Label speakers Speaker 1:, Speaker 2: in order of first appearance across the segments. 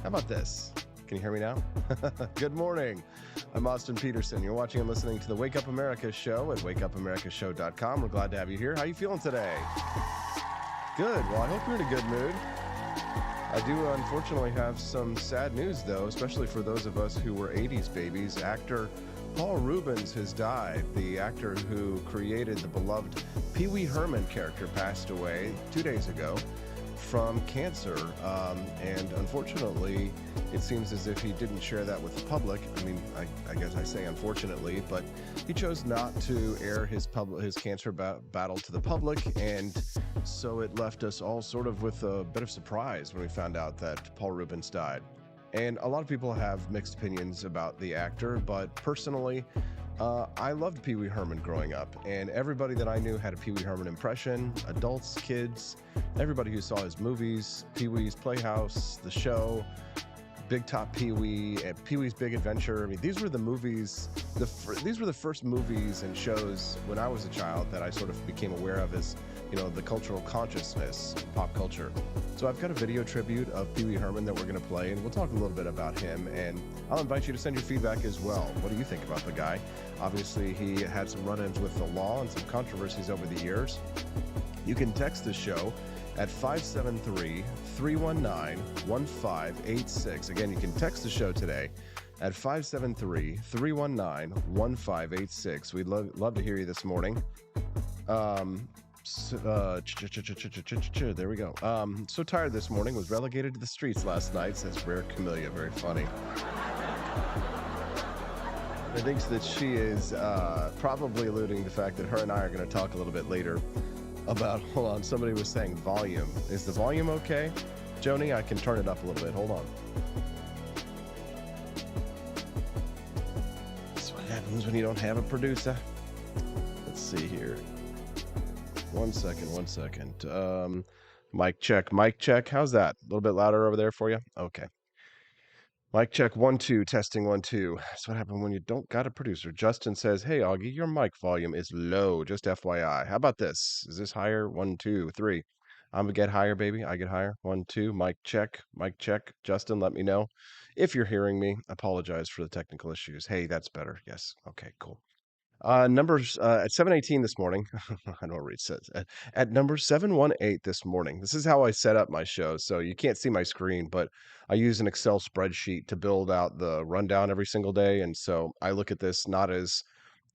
Speaker 1: How about this? Can you hear me now? Good morning. I'm Austin Peterson. You're watching and listening to the Wake Up America show at wakeupAmericaShow.com. We're glad to have you here. How are you feeling today? Good. Well, I hope you're in a good mood. I do unfortunately have some sad news, though, especially for those of us who were 80s babies. Actor Paul Reubens has died. The actor who created the beloved Pee Wee Herman character passed away 2 days ago from cancer, and unfortunately it seems as if he didn't share that with the public. I mean, I guess I say unfortunately, but he chose not to air his cancer battle to the public, and so it left us all sort of with a bit of surprise when we found out that Paul Reubens died. And a lot of people have mixed opinions about the actor, but personally, I loved Pee Wee Herman growing up, and everybody that I knew had a Pee Wee Herman impression. Adults, kids, everybody who saw his movies, Pee Wee's Playhouse, The Show, Big Top Pee Wee, and Pee Wee's Big Adventure. I mean, these were the movies, these were the first movies and shows when I was a child that I sort of became aware of as, the cultural consciousness, pop culture. So I've got a video tribute of Pee Wee Herman that we're going to play, and we'll talk a little bit about him, and I'll invite you to send your feedback as well. What do you think about the guy? Obviously, he had some run-ins with the law and some controversies over the years. You can text the show at 573-319-1586. Again, you can text the show today at 573-319-1586. We'd love to hear you this morning. There we go. So tired this morning, was relegated to the streets last night, says Rare Camellia. Very funny. I think that she is probably alluding to the fact that her and I are going to talk a little bit later about, hold on, somebody was saying volume. Is the volume okay? Joni, I can turn it up a little bit. Hold on. That's what happens when you don't have a producer. Let's see here. One second. Mic check. How's that? A little bit louder over there for you? Okay. Mic check 1 2, testing 1 2. That's what happened when you don't got a producer. Justin says, "Hey Augie, your mic volume is low. Just FYI. How about this? Is this higher? 1 2 3. I'm gonna get higher, baby. I get higher. 1 2. Mic check. Justin, let me know if you're hearing me. Apologize for the technical issues. Hey, that's better. Yes. Okay. Cool. Numbers at 7:18 this morning. I don't know what it says. At number 718 this morning. This is how I set up my show. So you can't see my screen, but I use an Excel spreadsheet to build out the rundown every single day. And so I look at this not as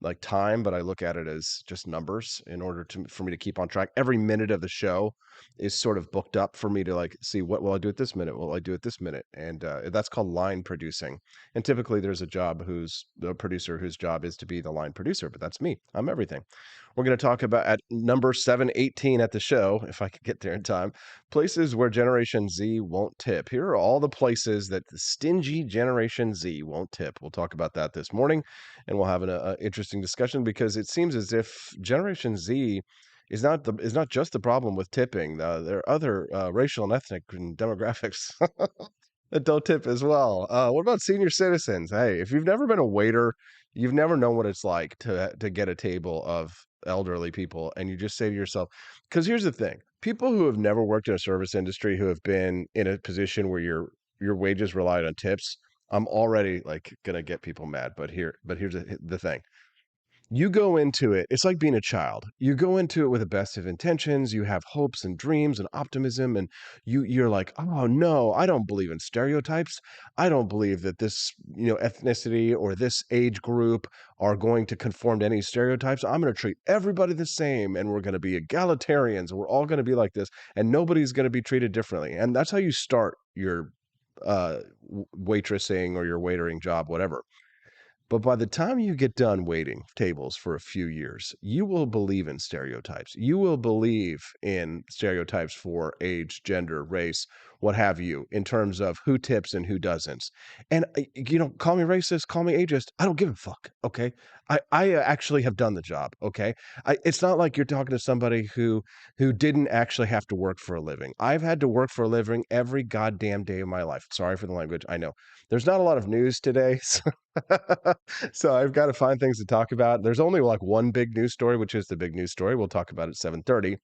Speaker 1: like time, but I look at it as just numbers in order for me to keep on track. Every minute of the show is sort of booked up for me to like see what will I do at this minute? What will I do at this minute? And that's called line producing. And typically there's a producer whose job is to be the line producer, but that's me. I'm everything. We're going to talk about at number 718 at the show, if I could get there in time, places where Generation Z won't tip. Here are all the places that the stingy Generation Z won't tip. We'll talk about that this morning, and we'll have an interesting discussion because it seems as if Generation Z is not just the problem with tipping. There are other racial and ethnic and demographics that don't tip as well. What about senior citizens? Hey, if you've never been a waiter, you've never known what it's like to get a table of elderly people, and you just say to yourself, because here's the thing: people who have never worked in a service industry, who have been in a position where your wages relied on tips, I'm already like gonna get people mad. But here's the thing. You go into it, it's like being a child. You go into it with the best of intentions. You have hopes and dreams and optimism, and you're like, oh no, I don't believe in stereotypes. I don't believe that this, ethnicity or this age group are going to conform to any stereotypes. I'm going to treat everybody the same, and we're going to be egalitarians, and we're all going to be like this, and nobody's going to be treated differently. And that's how you start your waitressing or your waitering job, whatever. But by the time you get done waiting tables for a few years, you will believe in stereotypes. You will believe in stereotypes for age, gender, race, what have you, in terms of who tips and who doesn't. And, call me racist, call me ageist. I don't give a fuck, okay? I actually have done the job, okay? It's not like you're talking to somebody who didn't actually have to work for a living. I've had to work for a living every goddamn day of my life. Sorry for the language, I know. There's not a lot of news today, so I've got to find things to talk about. There's only like one big news story, which is the big news story. We'll talk about it at 7:30.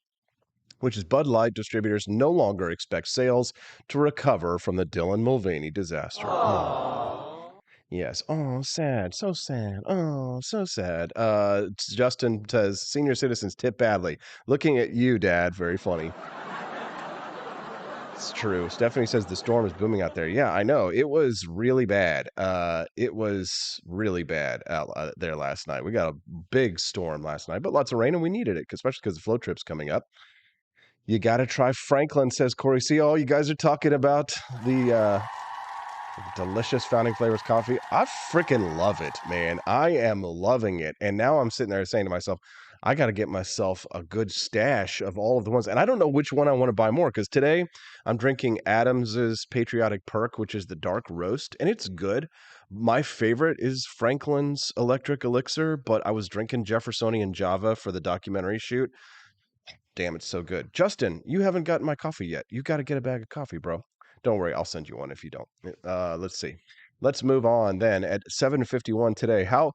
Speaker 1: which is Bud Light distributors no longer expect sales to recover from the Dylan Mulvaney disaster. Oh. Yes. Oh, sad. So sad. Oh, so sad. Justin says senior citizens tip badly. Looking at you, Dad. Very funny. It's true. Stephanie says the storm is booming out there. Yeah, I know. It was really bad. It was really bad out there last night. We got a big storm last night, but lots of rain, and we needed it, especially because the float trip's coming up. You got to try Franklin, says Corey. See, all you guys are talking about the delicious Founding Flavors coffee. I freaking love it, man. I am loving it. And now I'm sitting there saying to myself, I got to get myself a good stash of all of the ones. And I don't know which one I want to buy more because today I'm drinking Adams's Patriotic Perk, which is the dark roast, and it's good. My favorite is Franklin's Electric Elixir, but I was drinking Jeffersonian Java for the documentary shoot. Damn, it's so good. Justin, you haven't gotten my coffee yet. You got to get a bag of coffee, bro. Don't worry, I'll send you one if you don't. Let's see. Let's move on then. At 7:51 today, how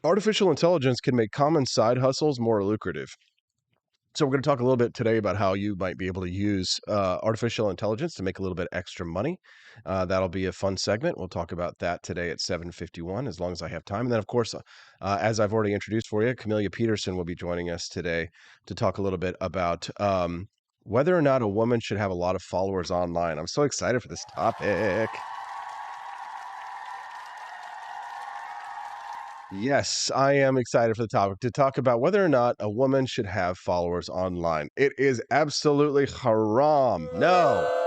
Speaker 1: artificial intelligence can make common side hustles more lucrative. So we're going to talk a little bit today about how you might be able to use artificial intelligence to make a little bit extra money. That'll be a fun segment. We'll talk about that today at 7:51, as long as I have time. And then, of course, as I've already introduced for you, Camelia Peterson will be joining us today to talk a little bit about whether or not a woman should have a lot of followers online. I'm so excited for this topic. Yes, I am excited for the topic to talk about whether or not a woman should have followers online. It is absolutely haram. No.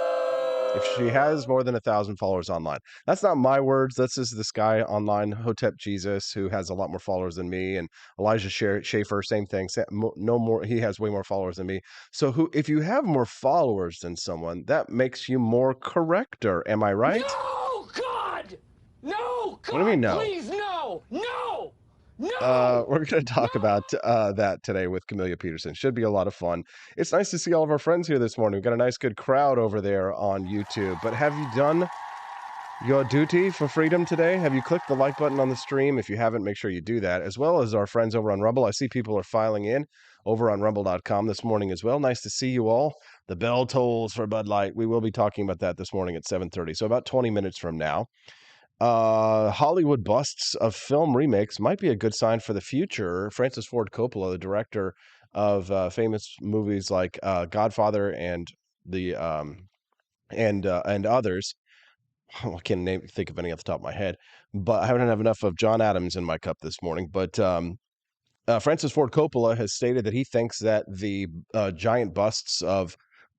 Speaker 1: If she has more than 1,000 followers online. That's not my words. This is this guy online, Hotep Jesus, who has a lot more followers than me, and Elijah Schaefer, same thing. No more. He has way more followers than me. So if you have more followers than someone, that makes you more corrector. Am I right?
Speaker 2: No, God! No, God,
Speaker 1: what do you mean, no?
Speaker 2: Please, no! No!
Speaker 1: We're going to talk about that today with Camelia Peterson. Should be a lot of fun. It's nice to see all of our friends here this morning. We've got a nice, good crowd over there on YouTube. But have you done your duty for freedom today? Have you clicked the like button on the stream? If you haven't, make sure you do that, as well as our friends over on Rumble. I see people are filing in over on rumble.com this morning as well. Nice to see you all. The bell tolls for Bud Light. We will be talking about that this morning at 7:30, so about 20 minutes from now. Hollywood busts of film remakes might be a good sign for the future. Francis Ford Coppola, the director of famous movies like Godfather and the and others. I can't think of any off the top of my head, but I haven't have enough of John Adams in my cup this morning. But Francis Ford Coppola has stated that he thinks that the giant busts of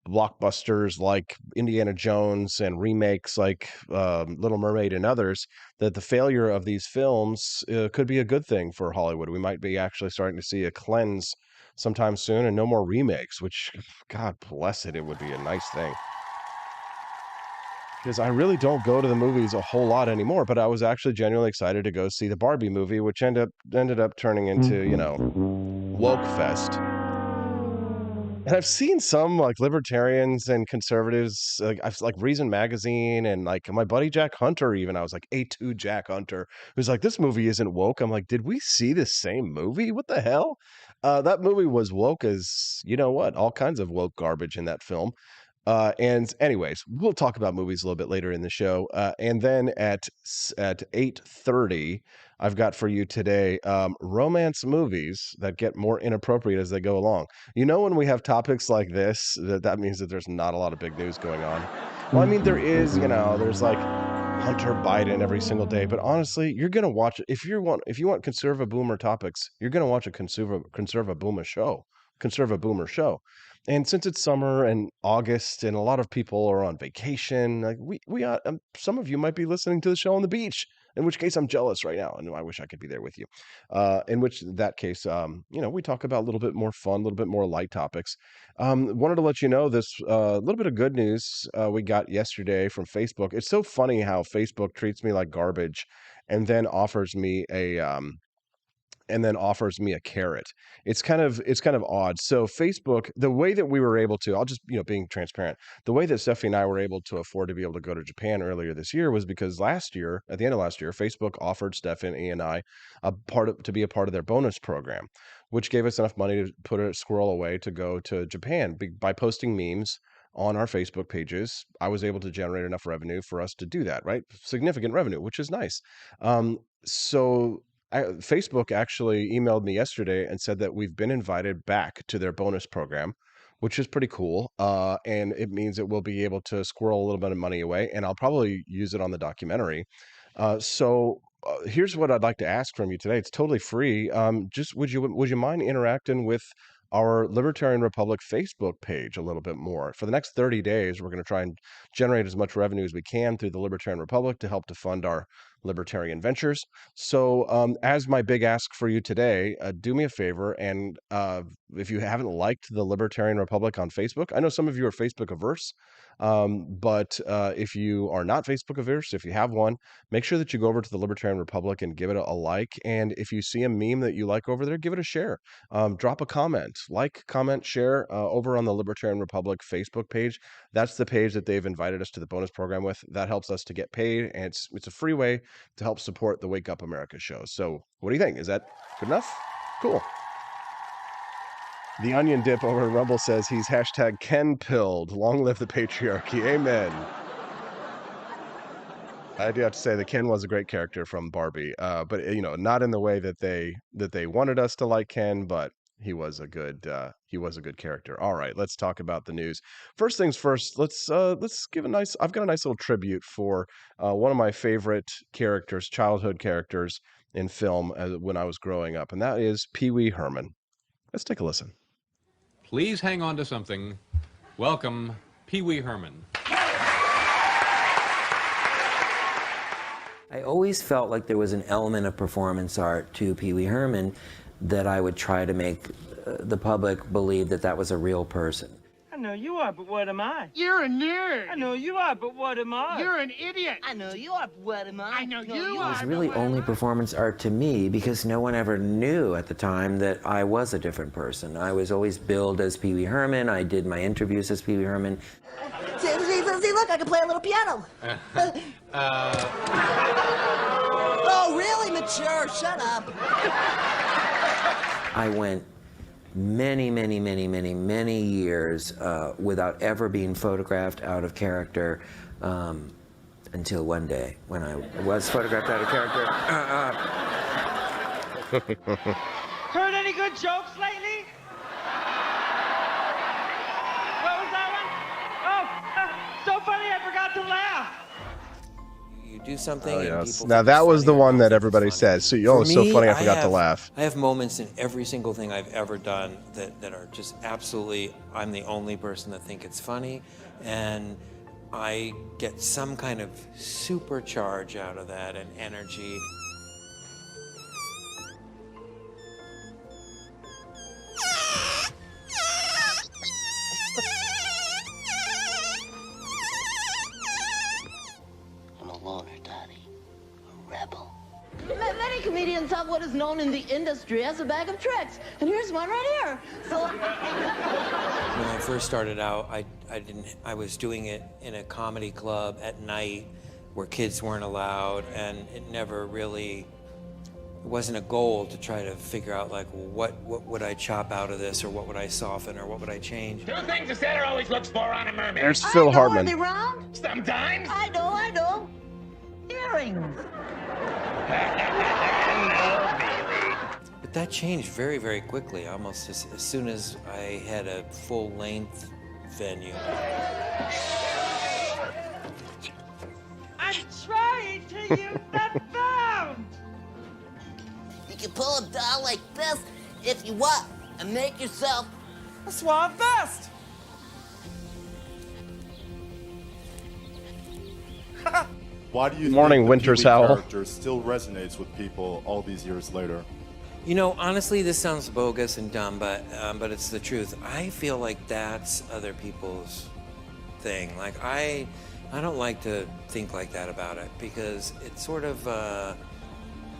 Speaker 1: blockbusters like Indiana Jones and remakes like Little Mermaid and others, that the failure of these films could be a good thing for Hollywood. We might be actually starting to see a cleanse sometime soon and no more remakes, which, God bless it, it would be a nice thing. Because I really don't go to the movies a whole lot anymore, but I was actually genuinely excited to go see the Barbie movie, which ended up turning into, woke fest. And I've seen some like libertarians and conservatives, like Reason Magazine and like my buddy Jack Hunter, even. I was like A2 Jack Hunter, who's like, this movie isn't woke. I'm like, did we see the same movie? What the hell? That movie was woke as, you know what, all kinds of woke garbage in that film. And anyways, we'll talk about movies a little bit later in the show. And then at 8:30, I've got for you today romance movies that get more inappropriate as they go along. You know, when we have topics like this, that means that there's not a lot of big news going on. Well, I mean, there is, there's like Hunter Biden every single day, but honestly, you're gonna watch if you want conservative boomer topics, you're gonna watch a conservative boomer show. And since it's summer and August and a lot of people are on vacation, like we some of you might be listening to the show on the beach, in which case I'm jealous right now and I wish I could be there with you. In which that case, we talk about a little bit more fun, a little bit more light topics. Wanted to let you know this little bit of good news we got yesterday from Facebook. It's so funny how Facebook treats me like garbage and then offers me and then offers me a carrot. It's kind of odd. So Facebook, the way that we were able to, I'll just, being transparent, the way that Stephanie and I were able to afford to be able to go to Japan earlier this year was because last year, at the end of last year, Facebook offered Stephanie and I to be a part of their bonus program, which gave us enough money to put a squirrel away to go to Japan. By posting memes on our Facebook pages, I was able to generate enough revenue for us to do that, right? Significant revenue, which is nice. So Facebook actually emailed me yesterday and said that we've been invited back to their bonus program, which is pretty cool. And it means that we'll be able to squirrel a little bit of money away, and I'll probably use it on the documentary. Here's what I'd like to ask from you today. It's totally free. Just would you mind interacting with our Libertarian Republic Facebook page a little bit more? For the next 30 days, we're going to try and generate as much revenue as we can through the Libertarian Republic to help to fund our libertarian ventures. So as my big ask for you today, do me a favor, and if you haven't liked the Libertarian Republic on Facebook, I know some of you are Facebook averse, but if you are not Facebook averse, if you have one, make sure that you go over to the Libertarian Republic and give it a like. And if you see a meme that you like over there, give it a share. Drop a comment, comment, share over on the Libertarian Republic Facebook page. That's the page that they've invited us to the bonus program with. That helps us to get paid, and it's a free way to help support the Wake Up America show. So what do you think? Is that good enough? Cool. The Onion Dip over in Rumble says he's hashtag Ken pilled. Long live the patriarchy. Amen. I do have to say that Ken was a great character from Barbie, but not in the way that they wanted us to like Ken, but he was a good character. All right, let's talk about the news. First things first, let's give I've got a nice little tribute for one of my favorite characters, childhood characters in film when I was growing up, and that is Pee Wee Herman. Let's take a listen.
Speaker 3: Please hang on to something. Welcome, Pee Wee Herman.
Speaker 4: I always felt like there was an element of performance art to Pee Wee Herman that I would try to make the public believe that that was a real person.
Speaker 5: I know you are, but what am I?
Speaker 2: You're a nerd.
Speaker 5: I know you are, but what am I?
Speaker 2: You're an idiot.
Speaker 6: I know you are, but what am I?
Speaker 2: I know you
Speaker 4: It
Speaker 2: are.
Speaker 4: was really only performance art to me because no one ever knew at the time that I was a different person. I was always billed as Pee Wee Herman. I did my interviews as Pee Wee Herman.
Speaker 6: See, look, I can play a little piano. Oh, really mature? Shut up.
Speaker 4: I went many years without ever being photographed out of character until one day when I was photographed out of character.
Speaker 5: Heard any good jokes lately? What was that one? Oh, so funny I forgot to laugh.
Speaker 4: You do something.
Speaker 1: Oh,
Speaker 4: and
Speaker 1: yes.
Speaker 4: people
Speaker 1: Now
Speaker 4: think
Speaker 1: that
Speaker 4: it's
Speaker 1: was the
Speaker 4: funny or
Speaker 1: one
Speaker 4: don't
Speaker 1: that
Speaker 4: think it's
Speaker 1: everybody
Speaker 4: funny.
Speaker 1: says. So,
Speaker 4: For
Speaker 1: it's so
Speaker 4: me,
Speaker 1: funny I forgot to laugh.
Speaker 4: I have moments in every single thing I've ever done that are just absolutely, I'm the only person that think it's funny, and I get some kind of supercharge out of that and energy.
Speaker 6: I'm a loner, Daddy. A rebel. Many comedians have what is known in the industry as a bag of tricks, and here's one right here. So,
Speaker 4: When I first started out, I was doing it in a comedy club at night where kids weren't allowed, and it never really, it wasn't a goal to try to figure out like, what would I chop out of this, or what would I soften, or what would I change?
Speaker 2: Two things a setter always looks for on a mermaid.
Speaker 1: There's Phil Hartman.
Speaker 6: Are they round?
Speaker 2: Sometimes.
Speaker 6: I know. Earrings.
Speaker 2: No, Bailey.
Speaker 4: But that changed very, very quickly, almost as soon as I had a full-length venue.
Speaker 5: I'm trying to use that phone.
Speaker 6: You can pull a doll like this if you want and make yourself
Speaker 5: A suave vest.
Speaker 7: Why do you
Speaker 1: Morning,
Speaker 7: think the
Speaker 1: Winter's
Speaker 7: Pee-wee
Speaker 1: Howl.
Speaker 7: character still resonates with people all these years later?
Speaker 4: You know, honestly, this sounds bogus and dumb, but it's the truth. I feel like that's other people's thing. Like, I don't like to think like that about it because it's sort of,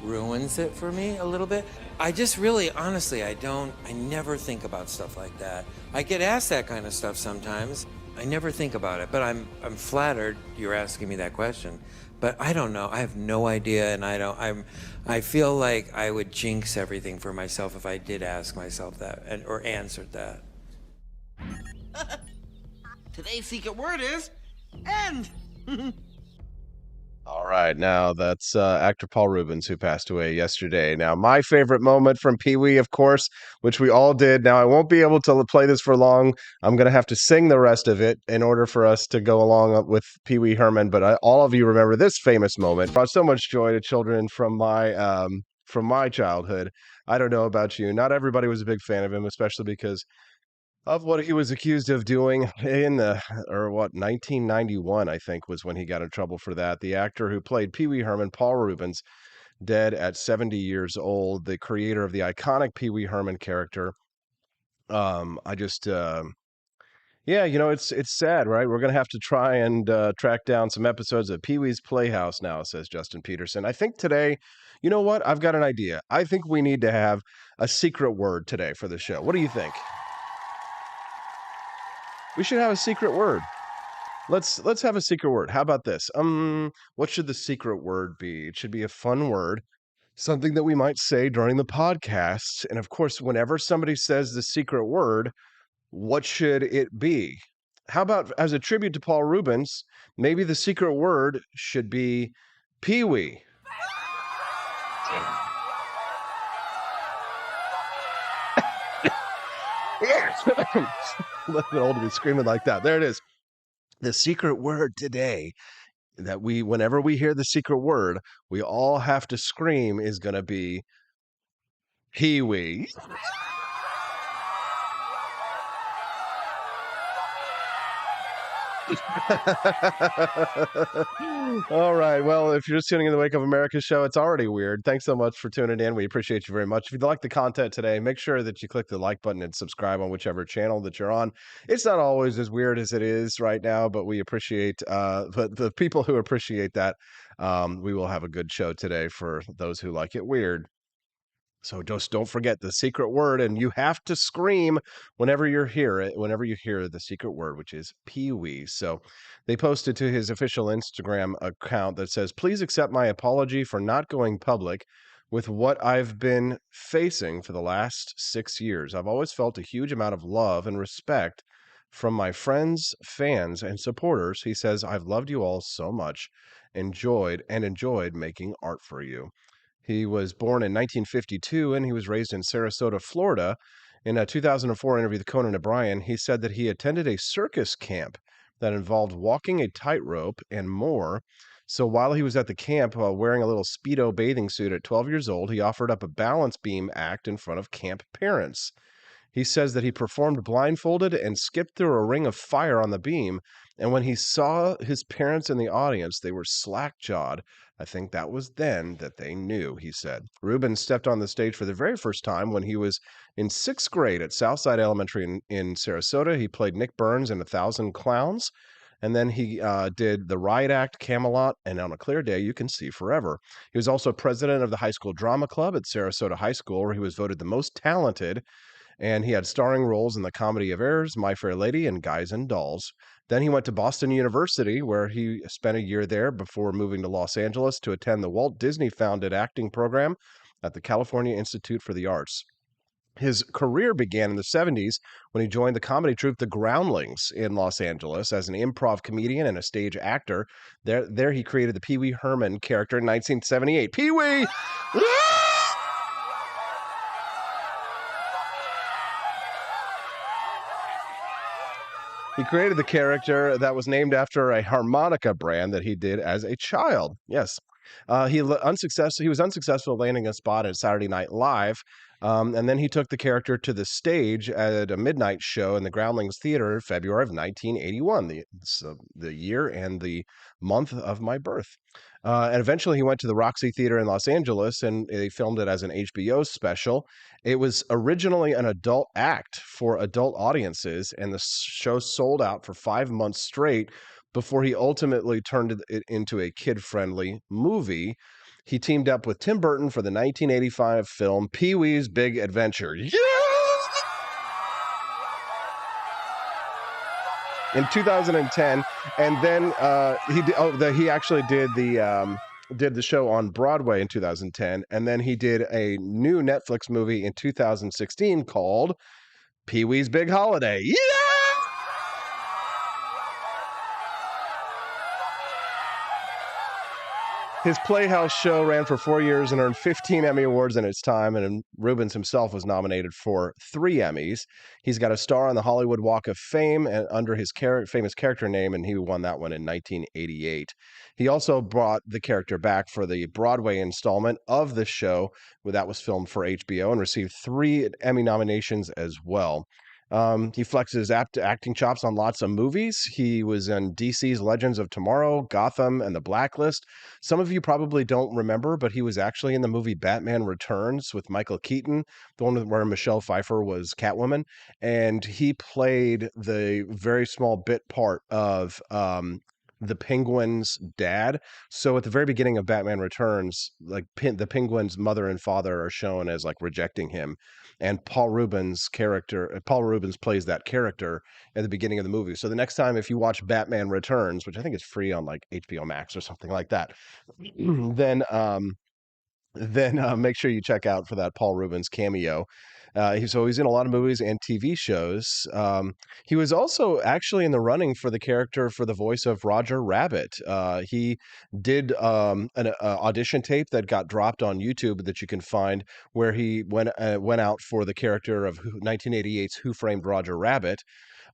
Speaker 4: ruins it for me a little bit. I just really, honestly, I never think about stuff like that. I get asked that kind of stuff sometimes. I never think about it, but I'm flattered you're asking me that question. But I don't know. I have no idea, and I feel like I would jinx everything for myself if I did ask myself that or answered that.
Speaker 8: Today's secret word is end.
Speaker 1: All right, now that's actor Paul Reubens, who passed away yesterday. Now, my favorite moment from Pee Wee, of course, which we all did. Now, I won't be able to play this for long. I'm going to have to sing the rest of it in order for us to go along with Pee Wee Herman. But all of you remember this famous moment. It brought so much joy to children from my childhood. I don't know about you. Not everybody was a big fan of him, especially because of what he was accused of doing in 1991, I think, was when he got in trouble for that. The actor who played Pee Wee Herman, Paul Reubens, dead at 70 years old, the creator of the iconic Pee Wee Herman character. I just, yeah, it's sad, right? We're going to have to try and track down some episodes of Pee Wee's Playhouse now, says Justin Peterson. I think today, you know what? I've got an idea. I think we need to have a secret word today for the show. What do you think? We should have a secret word. Let's have a secret word. How about this? What should the secret word be? It should be a fun word, something that we might say during the podcast. And of course, whenever somebody says the secret word, what should it be? How about as a tribute to Paul Reubens, maybe the secret word should be Pee Wee. A little bit old to be screaming like that. There it is. The secret word today that whenever we hear the secret word, we all have to scream is going to be Pee Wee. All right. Well, if you're just tuning in the Wake Up America show, it's already weird. Thanks so much for tuning in. We appreciate you very much. If you like the content today, make sure that you click the like button and subscribe on whichever channel that you're on. It's not always as weird as it is right now, but we appreciate the people who appreciate that. We will have a good show today for those who like it weird. So just don't forget the secret word, and you have to scream whenever you hear the secret word, which is Pee Wee. So they posted to his official Instagram account that says, "Please accept my apology for not going public with what I've been facing for the last 6 years. I've always felt a huge amount of love and respect from my friends, fans, and supporters." He says, "I've loved you all so much, enjoyed making art for you." He was born in 1952 and he was raised in Sarasota, Florida. In a 2004 interview with Conan O'Brien, he said that he attended a circus camp that involved walking a tightrope and more. So while he was at the camp wearing a little Speedo bathing suit at 12 years old, he offered up a balance beam act in front of camp parents. He says that he performed blindfolded and skipped through a ring of fire on the beam. And when he saw his parents in the audience, they were slack-jawed. I think that was then that they knew, he said. Reubens stepped on the stage for the very first time when he was in 6th grade at Southside Elementary in Sarasota. He played Nick Burns in 1,000 Clowns. And then he did the Riot Act, Camelot, and On a Clear Day, You Can See Forever. He was also president of the high school drama club at Sarasota High School, where he was voted the most talented. And he had starring roles in The Comedy of Errors, My Fair Lady, and Guys and Dolls. Then he went to Boston University, where he spent a year there before moving to Los Angeles to attend the Walt Disney-founded acting program at the California Institute for the Arts. His career began in the 70s when he joined the comedy troupe The Groundlings in Los Angeles as an improv comedian and a stage actor. There he created the Pee Wee Herman character in 1978. Pee Wee! He created the character that was named after a harmonica brand that he did as a child. Yes. He was unsuccessful landing a spot at Saturday Night Live, and then he took the character to the stage at a midnight show in the Groundlings Theater in February of 1981, the year and the month of my birth. And eventually he went to the Roxy Theater in Los Angeles, and they filmed it as an HBO special. It was originally an adult act for adult audiences, and the show sold out for 5 months straight before he ultimately turned it into a kid-friendly movie. He teamed up with Tim Burton for the 1985 film Pee-wee's Big Adventure. In 2010, and then he actually did the show on Broadway in 2010, and then he did a new Netflix movie in 2016 called Pee-wee's Big Holiday. Yeah! His Playhouse show ran for 4 years and earned 15 Emmy Awards in its time, and Reubens himself was nominated for 3 Emmys. He's got a star on the Hollywood Walk of Fame and under his famous character name, and he won that one in 1988. He also brought the character back for the Broadway installment of the show, where that was filmed for HBO, and received 3 Emmy nominations as well. He flexes acting chops on lots of movies. He was in DC's Legends of Tomorrow, Gotham, and The Blacklist. Some of you probably don't remember, but he was actually in the movie Batman Returns with Michael Keaton, the one where Michelle Pfeiffer was Catwoman, and he played the very small bit part of the Penguin's dad. So at the very beginning of Batman Returns, like the Penguin's mother and father are shown as like rejecting him, and Paul Reubens plays that character at the beginning of the movie. So the next time if you watch Batman Returns, which I think is free on like HBO Max or something like that, then make sure you check out for that Paul Reubens cameo. He's in a lot of movies and TV shows. He was also actually in the running for the character for the voice of Roger Rabbit. He did an audition tape that got dropped on YouTube that you can find, where he went out for the character of 1988's Who Framed Roger Rabbit.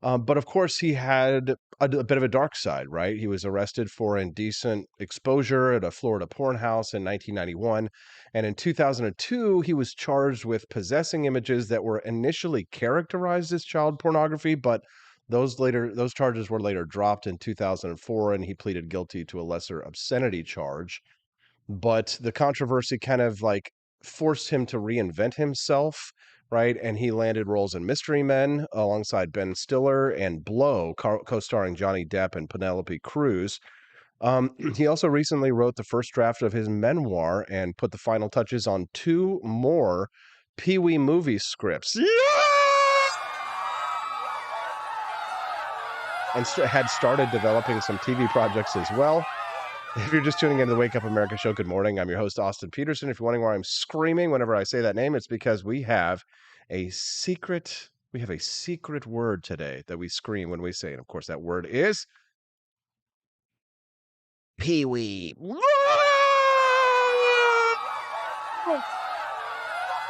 Speaker 1: But of course, he had a bit of a dark side, right? He was arrested for indecent exposure at a Florida porn house in 1991. And in 2002, he was charged with possessing images that were initially characterized as child pornography, but those charges were later dropped in 2004, and he pleaded guilty to a lesser obscenity charge. But the controversy kind of like forced him to reinvent himself, right? And he landed roles in Mystery Men alongside Ben Stiller and Blow, co-starring Johnny Depp and Penelope Cruz. He also recently wrote the first draft of his memoir and put the final touches on 2 more Pee-wee movie scripts. And had started developing some TV projects as well. If you're just tuning into the Wake Up America show, good morning. I'm your host, Austin Peterson. If you're wondering why I'm screaming whenever I say that name, it's because we have a secret word today that we scream when we say it. Of course, that word is Pee-wee. I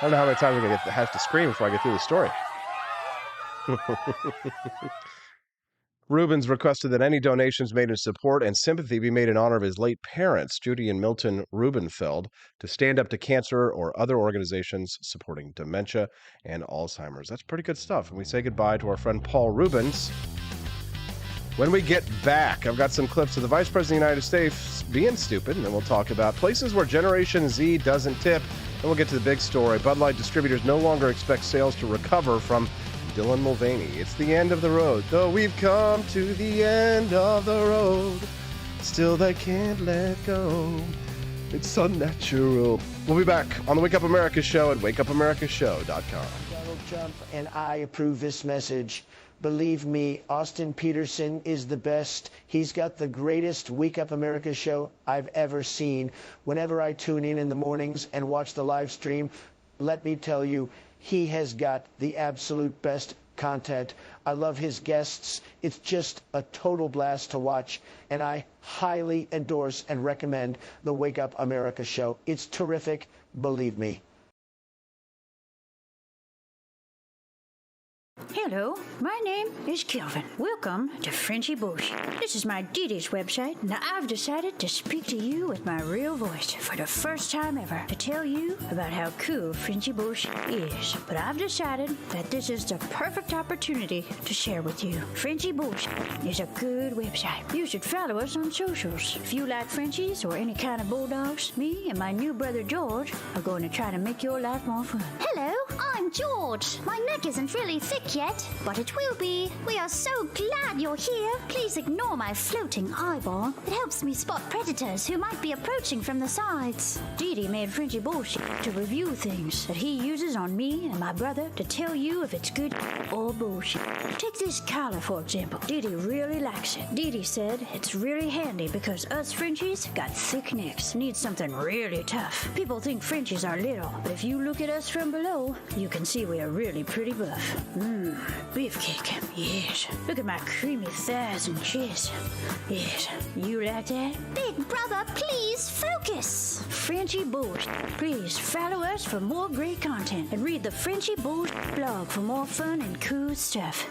Speaker 1: don't know how many times I'm going to have to scream before I get through the story. Reubens requested that any donations made in support and sympathy be made in honor of his late parents, Judy and Milton Rubenfeld, to Stand Up to Cancer or other organizations supporting dementia and Alzheimer's. That's pretty good stuff. And we say goodbye to our friend Paul Reubens. When we get back, I've got some clips of the Vice President of the United States being stupid, and then we'll talk about places where Generation Z doesn't tip, and we'll get to the big story. Bud Light distributors no longer expect sales to recover from Dylan Mulvaney. It's the end of the road, though we've come to the end of the road. Still they can't let go. It's unnatural. We'll be back on the Wake Up America show at wakeupAmericaShow.com.
Speaker 9: Donald Trump and I approve this message. Believe me, Austin Peterson is the best. He's got the greatest Wake Up America show I've ever seen. Whenever I tune in the mornings and watch the live stream, let me tell you, he has got the absolute best content. I love his guests. It's just a total blast to watch, and I highly endorse and recommend the Wake Up America show. It's terrific, believe me.
Speaker 10: Hello, my name is Kelvin. Welcome to Frenchy Bush. This is my Dee-Dee's website. Now I've decided to speak to you with my real voice for the first time ever to tell you about how cool Frenchy Bush is. But I've decided that this is the perfect opportunity to share with you. Frenchy Bush is a good website. You should follow us on socials. If you like Frenchies or any kind of bulldogs, me and my new brother George are going to try to make your life more fun.
Speaker 11: Hello, I'm
Speaker 10: I'm George. My neck isn't really thick yet, but it will be. We are so glad you're here. Please ignore my floating eyeball. It helps me spot predators who might be approaching from the sides. Dee Dee made Frenchy bullshit to review things that he uses on me and my brother to tell you if it's good or bullshit. Take this collar, for example. Dee Dee really likes it. Dee Dee said it's really handy because us Frenchies got thick necks. Need something really tough. People think Frenchies are little, but if you look at us from below, you can see we are really pretty buff. Beefcake. Yes. Look at my creamy thighs and chest. Yes. You like that? Big brother, please focus. Frenchy Bullshit. Please follow us for more great content and read the Frenchy Bullshit blog for more fun and cool stuff.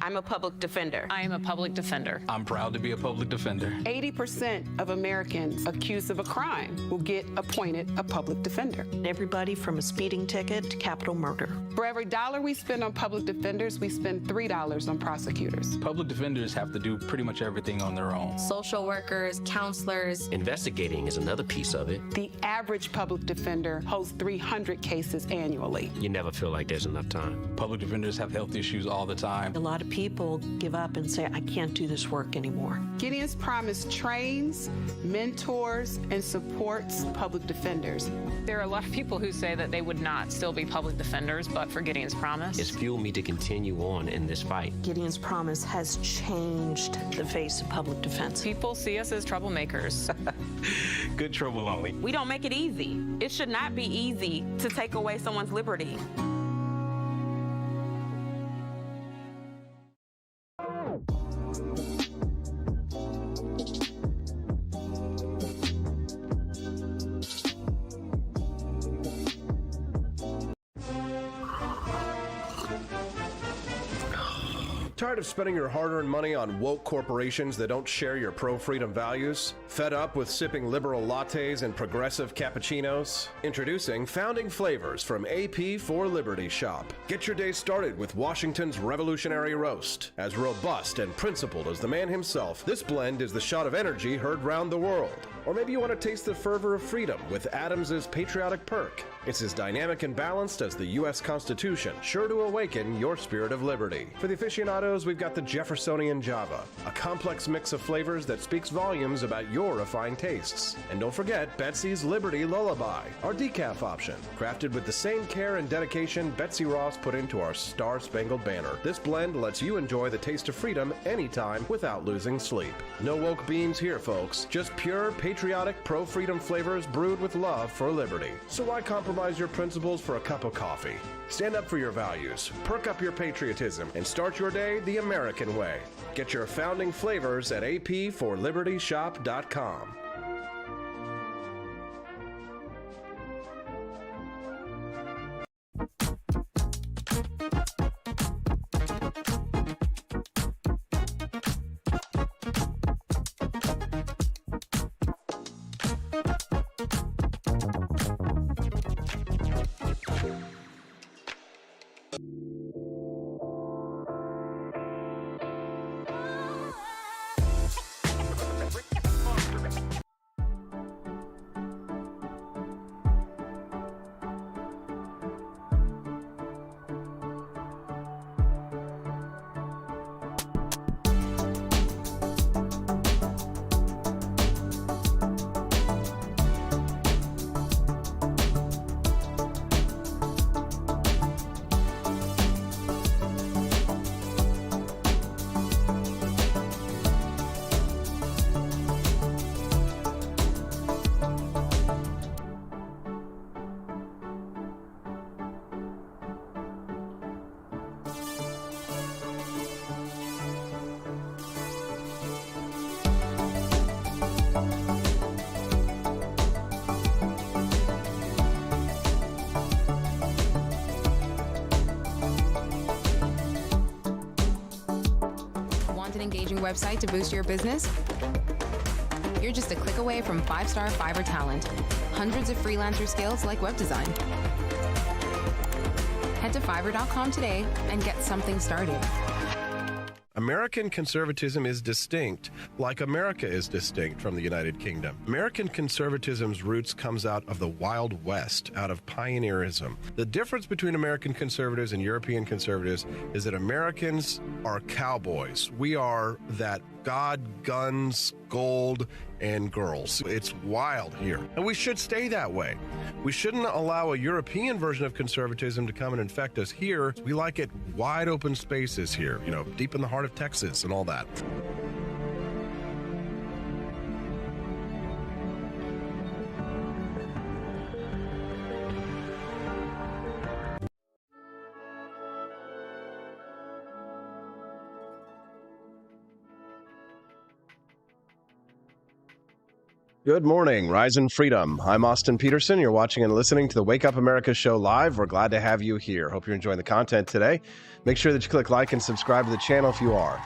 Speaker 11: I'm a public defender.
Speaker 12: I am a public defender.
Speaker 13: I'm proud to be a public defender.
Speaker 14: 80% of Americans accused of a crime will get appointed a public defender.
Speaker 15: Everybody from a speeding ticket to capital murder.
Speaker 14: For every dollar we spend on public defenders, we spend $3 on prosecutors.
Speaker 13: Public defenders have to do pretty much everything on their own.
Speaker 11: Social workers, counselors.
Speaker 16: Investigating is another piece of it.
Speaker 14: The average public defender holds 300 cases annually.
Speaker 16: You never feel like there's enough time.
Speaker 13: Public defenders have health issues all the time.
Speaker 15: A lot of people give up and say, I can't do this work anymore.
Speaker 14: Gideon's Promise trains, mentors, and supports public defenders.
Speaker 12: There are a lot of people who say that they would not still be public defenders, but for Gideon's Promise.
Speaker 16: It's fueled me to continue on in this fight.
Speaker 15: Gideon's Promise has changed the face of public defense.
Speaker 12: People see us as troublemakers.
Speaker 16: Good trouble only.
Speaker 11: We don't make it easy. It should not be easy to take away someone's liberty.
Speaker 1: Tired of spending your hard-earned money on woke corporations that don't share your pro-freedom values? Fed up with sipping liberal lattes and progressive cappuccinos? Introducing Founding Flavors from AP for Liberty Shop. Get your day started with Washington's Revolutionary Roast. As robust and principled as the man himself, this blend is the shot of energy heard round the world. Or maybe you want to taste the fervor of freedom with Adams's Patriotic Perk. It's as dynamic and balanced as the U.S. Constitution, sure to awaken your spirit of liberty. For the aficionados, we've got the Jeffersonian Java, a complex mix of flavors that speaks volumes about your refined tastes. And don't forget Betsy's Liberty Lullaby, our decaf option, crafted with the same care and dedication Betsy Ross put into our Star-Spangled Banner. This blend lets you enjoy the taste of freedom anytime without losing sleep. No woke beans here, folks. Just pure, patriotic, pro-freedom flavors brewed with love for liberty. So why compromise your principles for a cup of coffee? Stand up for your values, perk up your patriotism, and start your day the American way. Get your Founding Flavors at apforlibertyshop.com.
Speaker 17: Want an engaging website to boost your business? You're just a click away from 5-star Fiverr talent. Hundreds of freelancer skills like web design. Head to Fiverr.com today and get something started.
Speaker 1: American conservatism is distinct, like America is distinct from the United Kingdom. American conservatism's roots comes out of the Wild West, out of pioneerism. The difference between American conservatives and European conservatives is that Americans are cowboys. We are that God, guns, gold, and girls. It's wild here, and we should stay that way. We shouldn't allow a European version of conservatism to come and infect us here. We like it wide open spaces here, you know, deep in the heart of Texas and all that. Good morning, Rise and Freedom. I'm Austin Peterson. You're watching and listening to the Wake Up America show live. We're glad to have you here. Hope you're enjoying the content today. Make sure that you click like and subscribe to the channel if you are.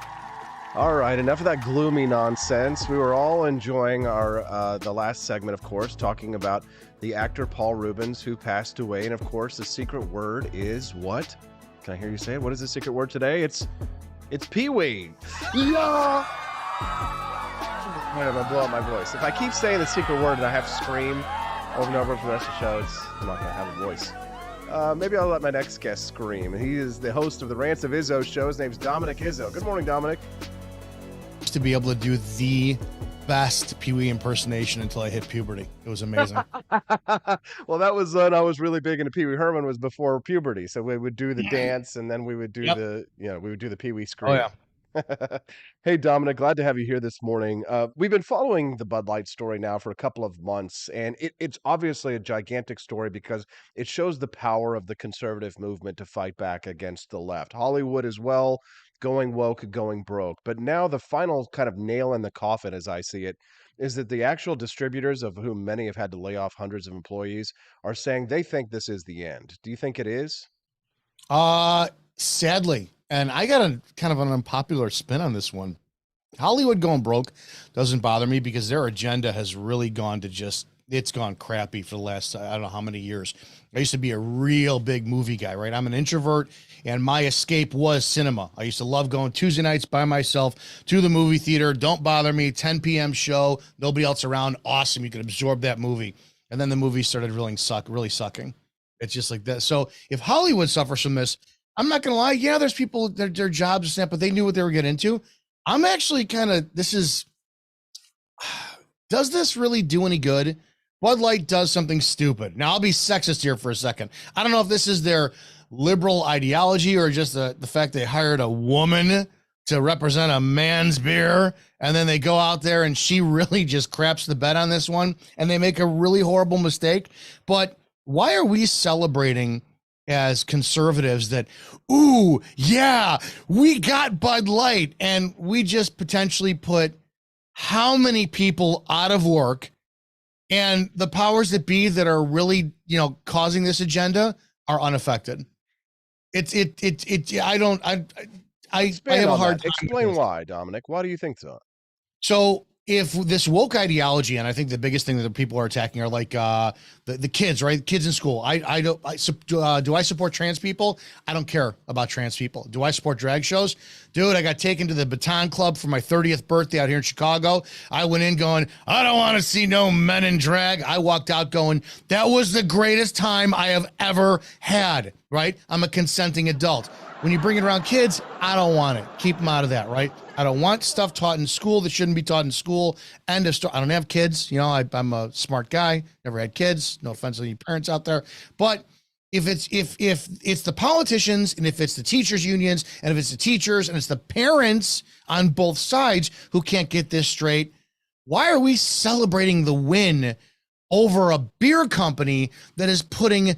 Speaker 1: All right, enough of that gloomy nonsense. We were all enjoying our the last segment, of course, talking about the actor Paul Reubens, who passed away. And of course, the secret word is what? Can I hear you say it? What is the secret word today? It's Pee-wee. Yeah. I'm gonna blow out my voice. If I keep saying the secret word and I have to scream over and over for the rest of the show, I'm not gonna have a voice. Maybe I'll let my next guest scream. He is the host of the Rants of Izzo show. His name's Dominic Izzo. Good morning, Dominic.
Speaker 18: To be able to do the best Pee-wee impersonation until I hit puberty. It was amazing.
Speaker 1: Well, that was when I was really big into Pee-wee. Herman was before puberty, so we would do the dance, and then we would do the Pee-wee scream.
Speaker 18: Oh yeah.
Speaker 1: Hey, Dominic, glad to have you here this morning. We've been following the Bud Light story now for a couple of months, and it's obviously a gigantic story because it shows the power of the conservative movement to fight back against the left. Hollywood as well, going woke, going broke. But now the final kind of nail in the coffin, as I see it, is that the actual distributors, of whom many have had to lay off hundreds of employees, are saying they think this is the end. Do you think it is?
Speaker 18: Sadly. And I got a kind of an unpopular spin on this one. Hollywood going broke doesn't bother me because their agenda has really gone to it's gone crappy for the last, I don't know how many years. I used to be a real big movie guy, right? I'm an introvert and my escape was cinema. I used to love going Tuesday nights by myself to the movie theater. Don't bother me. 10 p.m. show. Nobody else around. Awesome. You can absorb that movie. And then the movie started really sucking. It's just like that. So if Hollywood suffers from this, I'm not going to lie. Yeah, there's people, their jobs and stuff, but they knew what they were getting into. I'm actually does this really do any good? Bud Light does something stupid. Now, I'll be sexist here for a second. I don't know if this is their liberal ideology or just the fact they hired a woman to represent a man's beer, and then they go out there and she really just craps the bed on this one, and they make a really horrible mistake. But why are we celebrating as conservatives that, ooh, yeah, we got Bud Light, and we just potentially put how many people out of work, and the powers that be that are really, causing this agenda are unaffected. I have a hard time.
Speaker 1: Explain why, Dominic. Why do you think so?
Speaker 18: So if this woke ideology, and I think the biggest thing that the people are attacking are like the kids, right? Kids in school. Do I support trans people? I don't care about trans people. Do I support drag shows? Dude, I got taken to the Baton Club for my 30th birthday out here in Chicago. I went in going, I don't want to see no men in drag. I walked out going, that was the greatest time I have ever had, right? I'm a consenting adult. When you bring it around kids, I don't want it. Keep them out of that, right? I don't want stuff taught in school that shouldn't be taught in school. End of story. I don't have kids. I'm a smart guy. Never had kids. No offense to any parents out there. But if it's the politicians, and if it's the teachers unions, and if it's the teachers and it's the parents on both sides who can't get this straight, why are we celebrating the win over a beer company that is putting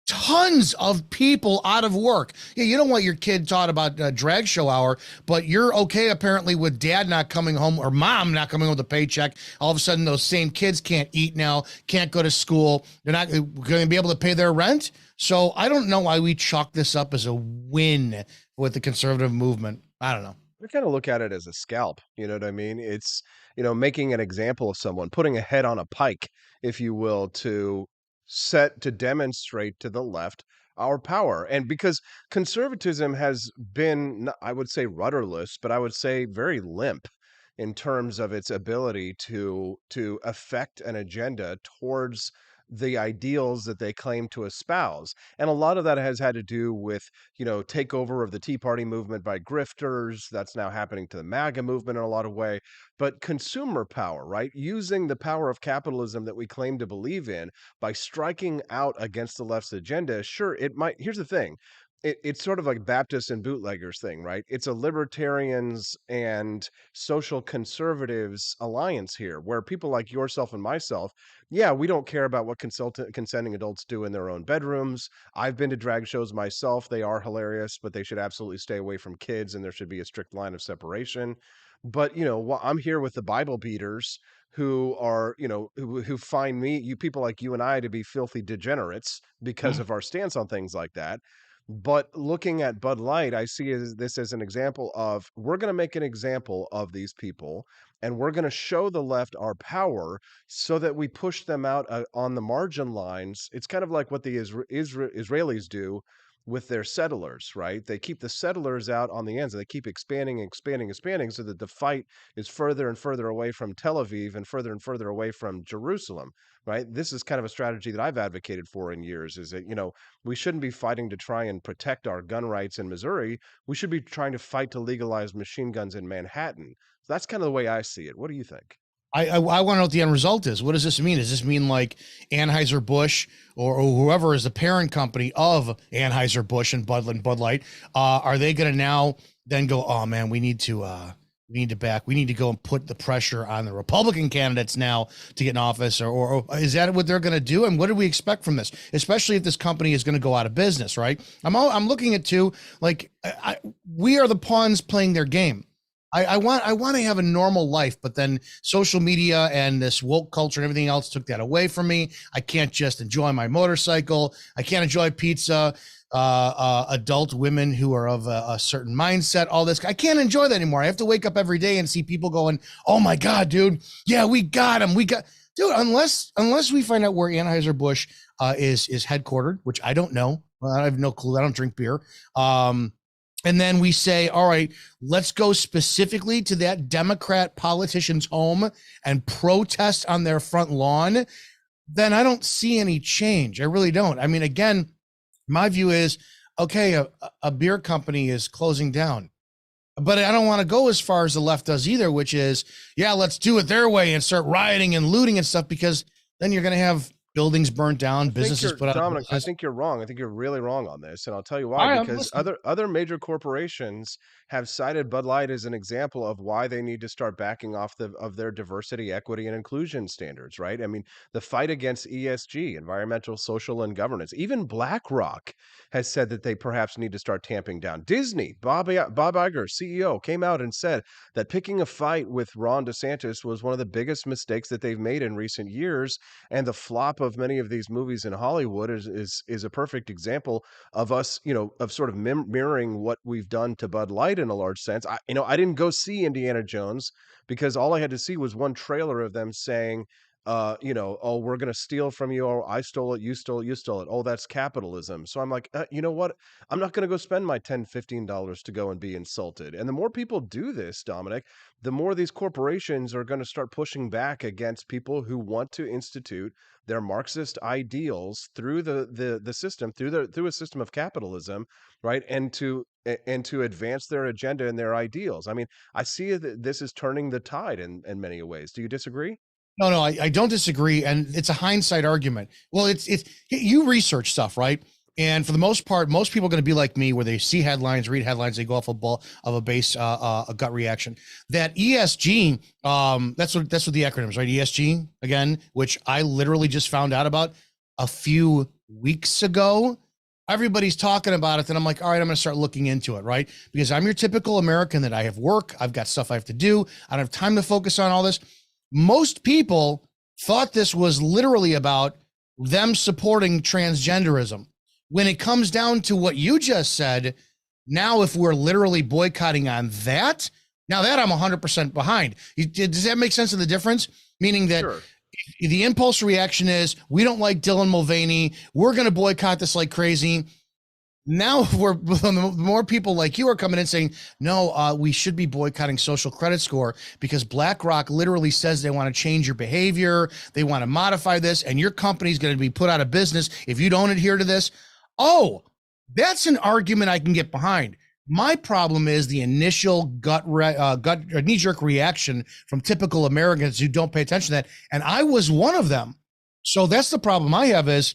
Speaker 18: tons of people out of work? Yeah, you don't want your kid taught about drag show hour, but you're okay apparently with dad not coming home or mom not coming home with a paycheck. All of a sudden, those same kids can't eat now, can't go to school. They're not going to be able to pay their rent. So I don't know why we chalk this up as a win with the conservative movement. I don't know.
Speaker 1: We kind of look at it as a scalp. You know what I mean? making an example of someone, putting a head on a pike, if you will, to demonstrate to the left our power. And because conservatism has been, I would say rudderless, but I would say very limp in terms of its ability to affect an agenda towards the ideals that they claim to espouse. And a lot of that has had to do with, takeover of the Tea Party movement by grifters. That's now happening to the MAGA movement in a lot of way. But consumer power, right? Using the power of capitalism that we claim to believe in by striking out against the left's agenda. Sure, it might. Here's the thing. It's sort of like Baptists and bootleggers thing, right? It's a libertarians and social conservatives alliance here, where people like yourself and myself, yeah, we don't care about what consenting adults do in their own bedrooms. I've been to drag shows myself. They are hilarious, but they should absolutely stay away from kids, and there should be a strict line of separation. But, I'm here with the Bible beaters who are, who find you people like you and I to be filthy degenerates because of our stance on things like that. But looking at Bud Light, I see this as an example of, we're going to make an example of these people, and we're going to show the left our power so that we push them out on the margin lines. It's kind of like what the Israelis do with their settlers, right? They keep the settlers out on the ends, and they keep expanding, so that the fight is further and further away from Tel Aviv and further away from Jerusalem, right? This is kind of a strategy that I've advocated for in years, is that, we shouldn't be fighting to try and protect our gun rights in Missouri. We should be trying to fight to legalize machine guns in Manhattan. So that's kind of the way I see it. What do you think?
Speaker 18: I want to know what the end result is. What does this mean? Does this mean like Anheuser-Busch or whoever is the parent company of Anheuser-Busch and Bud Light, are they going to now then go, oh man, we need to go and put the pressure on the Republican candidates now to get in office, or is that what they're going to do? And what do we expect from this, especially if this company is going to go out of business, right? I'm looking at too, like we are the pawns playing their game. I want to have a normal life, but then social media and this woke culture and everything else took that away from me. I can't just enjoy my motorcycle. I can't enjoy pizza. Adult women who are of a certain mindset, all this. I can't enjoy that anymore. I have to wake up every day and see people going, oh my God, dude. Yeah, we got him. Dude, unless we find out where Anheuser-Busch is headquartered, which I don't know. Well, I have no clue. I don't drink beer. And then we say, all right, let's go specifically to that Democrat politician's home and protest on their front lawn. Then I don't see any change. I really don't. I mean, again, my view is, okay, a beer company is closing down, but I don't want to go as far as the left does either, which is, yeah, let's do it their way and start rioting and looting and stuff, because then you're going to have buildings burnt down, businesses put out.
Speaker 1: Dominic, I think you're wrong. I think you're really wrong on this, and I'll tell you why. Because other major corporations have cited Bud Light as an example of why they need to start backing off of their diversity, equity, and inclusion standards. Right? I mean, the fight against ESG, environmental, social, and governance. Even BlackRock has said that they perhaps need to start tamping down. Disney, Bob Iger, CEO, came out and said that picking a fight with Ron DeSantis was one of the biggest mistakes that they've made in recent years, and the flop of many of these movies in Hollywood is a perfect example of us, of sort of mirroring what we've done to Bud Light in a large sense. I didn't go see Indiana Jones because all I had to see was one trailer of them saying, oh, we're going to steal from you. Oh, I stole it. You stole it. You stole it. Oh, that's capitalism. So I'm like, you know what? I'm not going to go spend my $10, $15 to go and be insulted. And the more people do this, Dominic, the more these corporations are going to start pushing back against people who want to institute their Marxist ideals through the system, through a system of capitalism, right? And to advance their agenda and their ideals. I mean, I see that this is turning the tide in many ways. Do you disagree?
Speaker 18: No, I don't disagree. And it's a hindsight argument. Well, it's you research stuff, right? And for the most part, most people are going to be like me, where they see headlines, read headlines, they go off a base, a gut reaction. That ESG, that's what the acronym is, right? ESG, again, which I literally just found out about a few weeks ago. Everybody's talking about it, and I'm like, all right, I'm going to start looking into it, right? Because I'm your typical American that I have work, I've got stuff I have to do, I don't have time to focus on all this. Most people thought this was literally about them supporting transgenderism. When it comes down to what you just said, now if we're literally boycotting on that, Now that I'm 100% behind. Does that make sense of the difference? Meaning that
Speaker 1: Sure.
Speaker 18: the impulse reaction is, we don't like Dylan Mulvaney. We're going to boycott this like crazy. Now the more people like you are coming in saying, no, we should be boycotting social credit score because BlackRock literally says they want to change your behavior. They want to modify this, and your company is going to be put out of business if you don't adhere to this. Oh, that's an argument I can get behind. My problem is the initial knee-jerk reaction from typical Americans who don't pay attention to that. And I was one of them. So that's the problem I have is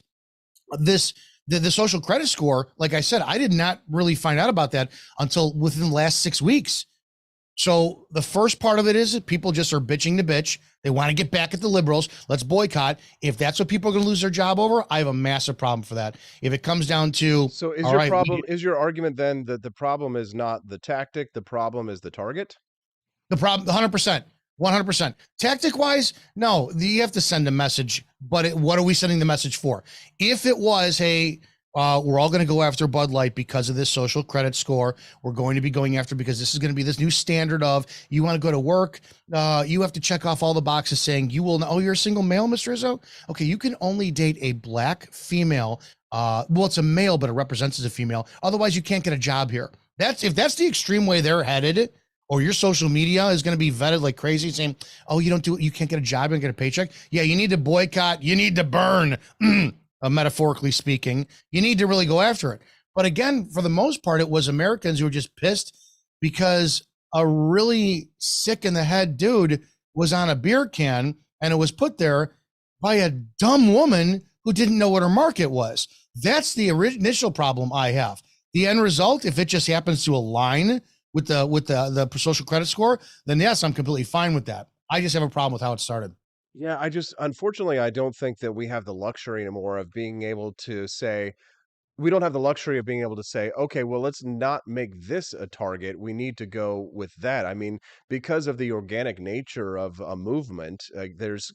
Speaker 18: this. The social credit score, like I said, I did not really find out about that until within the last 6 weeks. So the first part of it is that people just are bitching to bitch. They want to get back at the liberals. Let's boycott. If that's what people are going to lose their job over, I have a massive problem for that. If it comes down to,
Speaker 1: so is your argument then that the problem is not the tactic, the problem is the target?
Speaker 18: The problem, 100%. 100%. Tactic wise, no, you have to send a message, but what are we sending the message for? If it was, hey, we're all going to go after Bud Light because of this social credit score. We're going to be going after because this is going to be this new standard of you want to go to work. You have to check off all the boxes saying you will. Oh, you're a single male, Mr. Izzo? Okay, you can only date a black female. Well, it's a male, but it represents as a female. Otherwise, you can't get a job here. If that's the extreme way they're headed. Or your social media is going to be vetted like crazy saying, oh, you can't get a job and get a paycheck. Yeah, you need to boycott. You need to burn, metaphorically speaking. You need to really go after it. But again, for the most part, it was Americans who were just pissed because a really sick in the head dude was on a beer can and it was put there by a dumb woman who didn't know what her market was. That's the initial problem I have. The end result, if it just happens to align with the social credit score, then yes, I'm completely fine with that. I just have a problem with how it started.
Speaker 1: Yeah, unfortunately, I don't think that we have the luxury anymore of being able to say, we don't have the luxury of being able to say, okay, well, let's not make this a target. We need to go with that. I mean, because of the organic nature of a movement, there's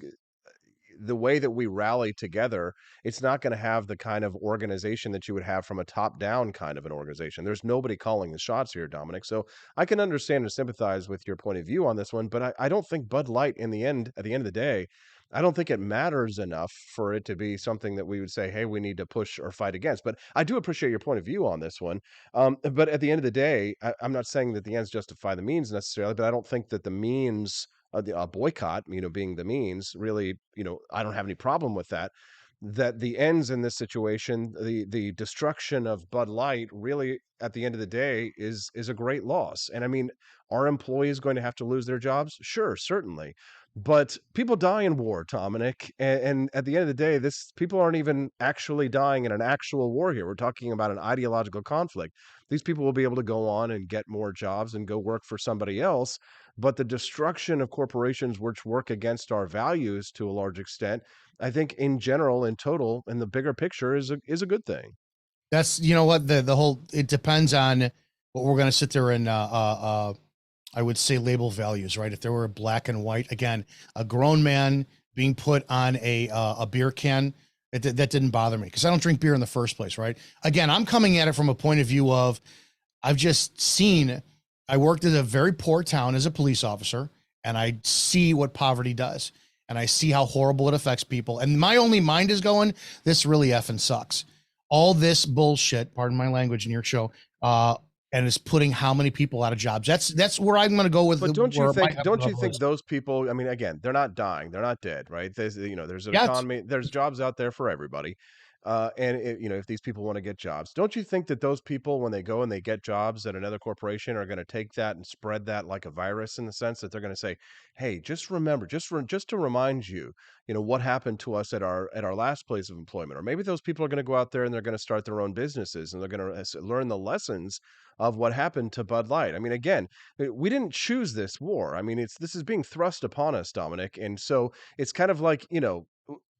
Speaker 1: the way that we rally together, it's not going to have the kind of organization that you would have from a top down kind of an organization. There's nobody calling the shots here, Dominic. So I can understand and sympathize with your point of view on this one, but I don't think Bud Light at the end of the day, I don't think it matters enough for it to be something that we would say, hey, we need to push or fight against. But I do appreciate your point of view on this one. But at the end of the day, I'm not saying that the ends justify the means necessarily, but I don't think that the means, the boycott, being the means, really, I don't have any problem with that. That the ends in this situation, the destruction of Bud Light, really, at the end of the day, is a great loss. And I mean, are employees going to have to lose their jobs? Sure, certainly. But people die in war, Dominic, and at the end of the day, people aren't even actually dying in an actual war here. We're talking about an ideological conflict. These people will be able to go on and get more jobs and go work for somebody else. But the destruction of corporations which work against our values to a large extent, I think in general, in total, in the bigger picture, is a good thing.
Speaker 18: That's, what, the whole, it depends on what we're going to sit there and I would say label values, right? If there were black and white, again, a grown man being put on a beer can, that didn't bother me because I don't drink beer in the first place, right? Again, I'm coming at it from a point of view of, I've just seen, I worked in a very poor town as a police officer, and I see what poverty does, and I see how horrible it affects people. And my only mind is going, this really effing sucks. All this bullshit, pardon my language in your show, and is putting how many people out of jobs. That's where I'm going to go with.
Speaker 1: But don't you think those people? I mean, again, they're not dying, they're not dead, right? There's an economy, there's jobs out there for everybody. And if these people want to get jobs, don't you think that those people, when they go and they get jobs at another corporation, are going to take that and spread that like a virus, in the sense that they're going to say, hey, just remember, just to remind you, what happened to us at our last place of employment. Or maybe those people are going to go out there and they're going to start their own businesses, and they're going to learn the lessons of what happened to Bud Light. I mean, again, we didn't choose this war. I mean, this is being thrust upon us, Dominic. And so it's kind of like,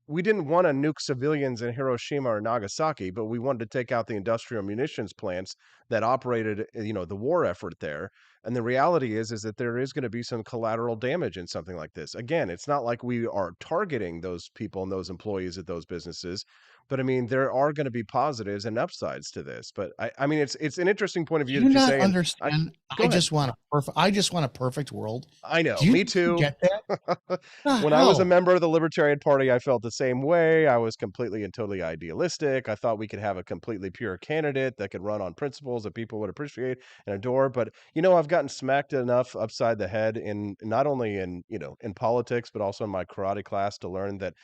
Speaker 1: we didn't want to nuke civilians in Hiroshima or Nagasaki, but we wanted to take out the industrial munitions plants that operated, the war effort there. And the reality is that there is going to be some collateral damage in something like this. Again, it's not like we are targeting those people and those employees at those businesses. But I mean, there are going to be positives and upsides to this. But I mean, it's an interesting point of
Speaker 18: Do
Speaker 1: view
Speaker 18: you
Speaker 1: that you
Speaker 18: not
Speaker 1: say.
Speaker 18: understand?
Speaker 1: Go
Speaker 18: I
Speaker 1: ahead.
Speaker 18: just want a perfect. I just want a perfect world.
Speaker 1: I know,
Speaker 18: Do you
Speaker 1: me too.
Speaker 18: get that? The
Speaker 1: When I was a
Speaker 18: hell?
Speaker 1: member of the Libertarian Party, I felt the same way. I was completely and totally idealistic. I thought we could have a completely pure candidate that could run on principles that people would appreciate and adore. But I've gotten smacked enough upside the head in not only in politics, but also in my karate class to learn that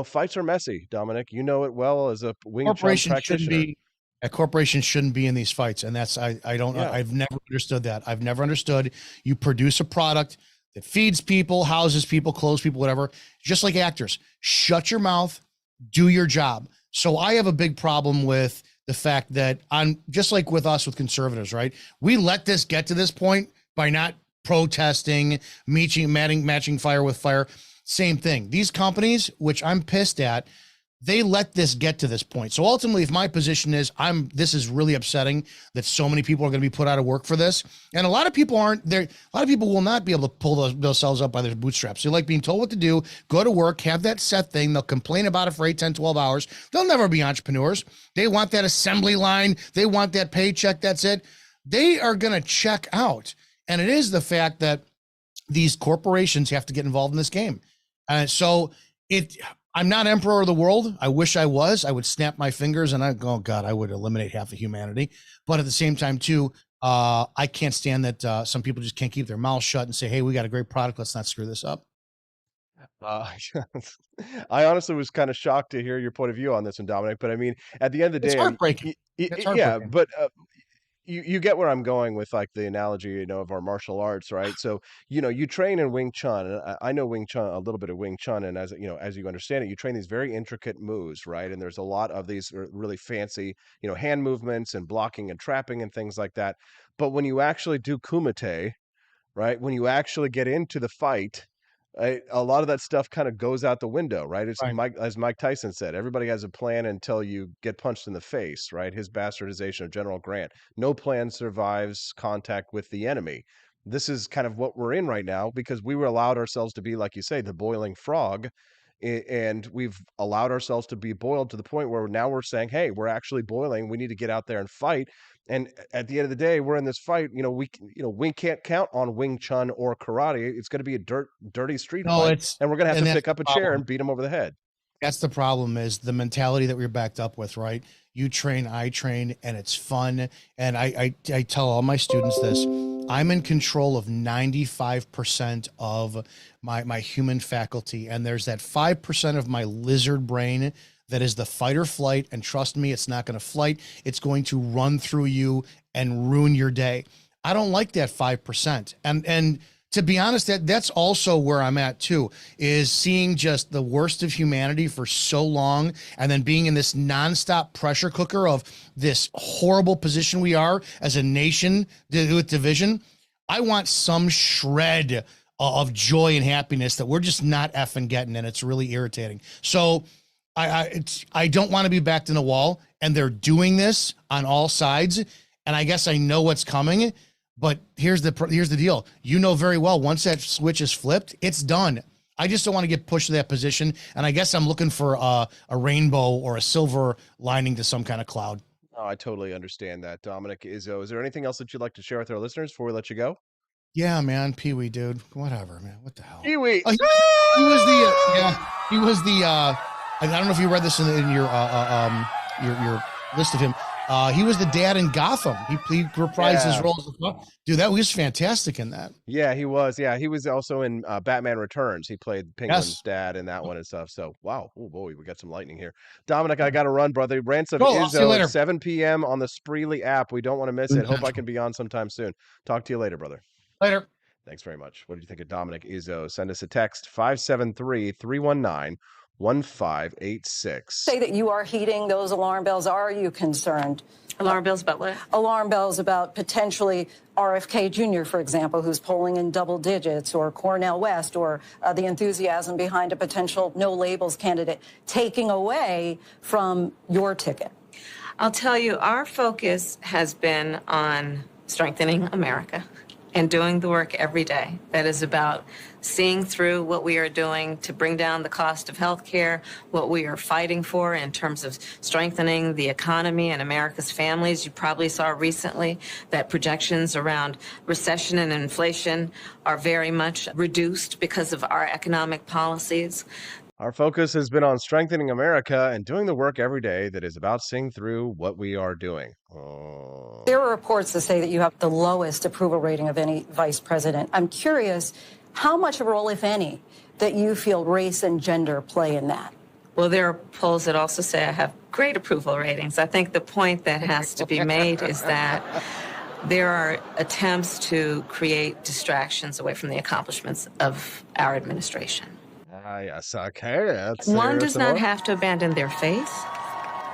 Speaker 1: fights are messy. Dominic, you know it well as a Wing Chun
Speaker 18: Corporations shouldn't
Speaker 1: practitioner.
Speaker 18: be. A corporation shouldn't be in these fights, and that's I don't.
Speaker 1: Yeah.
Speaker 18: I've never understood that. I've never understood. You produce a product that feeds people, houses people, clothes people, whatever. Just like actors, shut your mouth, do your job. So I have a big problem with the fact that I'm just like with us with conservatives, right? We let this get to this point by not protesting, matching fire with fire. Same thing. These companies, which I'm pissed at, they let this get to this point. So ultimately, if my position is this is really upsetting that so many people are going to be put out of work for this. And a lot of people aren't there. A lot of people will not be able to pull themselves up by their bootstraps. They like being told what to do, go to work, have that set thing. They'll complain about it for 8, 10, 12 hours. They'll never be entrepreneurs. They want that assembly line. They want that paycheck. That's it. They are going to check out. And it is the fact that these corporations have to get involved in this game. I'm not emperor of the world. I wish I was. I would snap my fingers and oh God, I would eliminate half of humanity. But at the same time too, I can't stand that some people just can't keep their mouths shut and say, hey, we got a great product. Let's not screw this up.
Speaker 1: I honestly was kind of shocked to hear your point of view on this one, Dominic. But I mean, at the end of the
Speaker 18: It's
Speaker 1: day,
Speaker 18: heartbreaking. It's heartbreaking.
Speaker 1: but you get where I'm going with like the analogy, of our martial arts, right? So, you train in Wing Chun, and I know Wing Chun, a little bit of Wing Chun, and as you understand it, you train these very intricate moves, right? And there's a lot of these really fancy, hand movements and blocking and trapping and things like that. But when you actually do kumite, right? When you actually get into the fight, a lot of that stuff kind of goes out the window, right? It's
Speaker 18: Right.
Speaker 1: as Mike Tyson said, everybody has a plan until you get punched in the face, right? His bastardization of General Grant. No plan survives contact with the enemy. This is kind of what we're in right now because we were allowed ourselves to be, like you say, the boiling frog. And we've allowed ourselves to be boiled to the point where now we're saying, hey, we're actually boiling. We need to get out there and fight. And at the end of the day, we're in this fight. We can't count on Wing Chun or karate. It's going to be a dirty street fight, and we're going to have to pick up a chair and beat them over the head.
Speaker 18: That's the problem, is the mentality that we're backed up with, right? You train, I train, and it's fun. And I tell all my students this: I'm in control of 95% of my human faculty, and there's that 5% of my lizard brain that is the fight or flight. And trust me, it's not going to flight. It's going to run through you and ruin your day. I don't like that 5%. And to be honest, that's also where I'm at too, is seeing just the worst of humanity for so long and then being in this nonstop pressure cooker of this horrible position we are as a nation with division. I want some shred of joy and happiness that we're just not effing getting, and it's really irritating. So I don't want to be backed in the wall, and they're doing this on all sides, and I guess I know what's coming. But here's the deal. You know very well, once that switch is flipped, it's done. I just don't want to get pushed to that position. And I guess I'm looking for a rainbow or a silver lining to some kind of cloud.
Speaker 1: Oh, I totally understand that. Dominic Izzo, is there anything else that you'd like to share with our listeners before we let you go?
Speaker 18: Yeah, man. Pee Wee, dude. Whatever, man. What the hell?
Speaker 1: Pee Wee.
Speaker 18: He was the I don't know if you read this in your list of him. He was the dad in Gotham. He reprised his role as the dude. That was fantastic in that.
Speaker 1: Yeah, he was. Yeah, he was also in Batman Returns. He played Penguin's dad in that one and stuff. So, wow. Oh, boy, we got some lightning here. Dominic, I got to run, brother. Ransom Izzo at 7 p.m. on the Spreely app. We don't want to miss it. Hope I can be on sometime soon. Talk to you later, brother.
Speaker 18: Later.
Speaker 1: Thanks very much. What did you think of Dominic Izzo? Send us a text, 573-319-1586.
Speaker 19: Say that you are heeding those alarm bells. Are you concerned?
Speaker 11: Alarm bells about what?
Speaker 19: Alarm bells about potentially RFK Jr., for example, who's polling in double digits, or Cornel West, or the enthusiasm behind a potential no labels candidate taking away from your ticket.
Speaker 11: I'll tell you, our focus has been on strengthening America.
Speaker 20: and doing the work every day that is about seeing through what we are doing to bring down the cost of health care, what we are fighting for in terms of strengthening the economy and America's families. You probably saw recently that projections around recession and inflation are very much reduced because of our economic policies.
Speaker 1: Our focus has been on strengthening America and doing the work every day that is about seeing through what we are doing.
Speaker 19: There are reports that say that you have the lowest approval rating of any vice president. I'm curious how much of a role, if any, that you feel race and gender play in that.
Speaker 20: Well, there are polls that also say I have great approval ratings. I think the point that has to be made is that there are attempts to create distractions away from the accomplishments of our administration.
Speaker 1: Yes, okay.
Speaker 20: One does not have to abandon their faith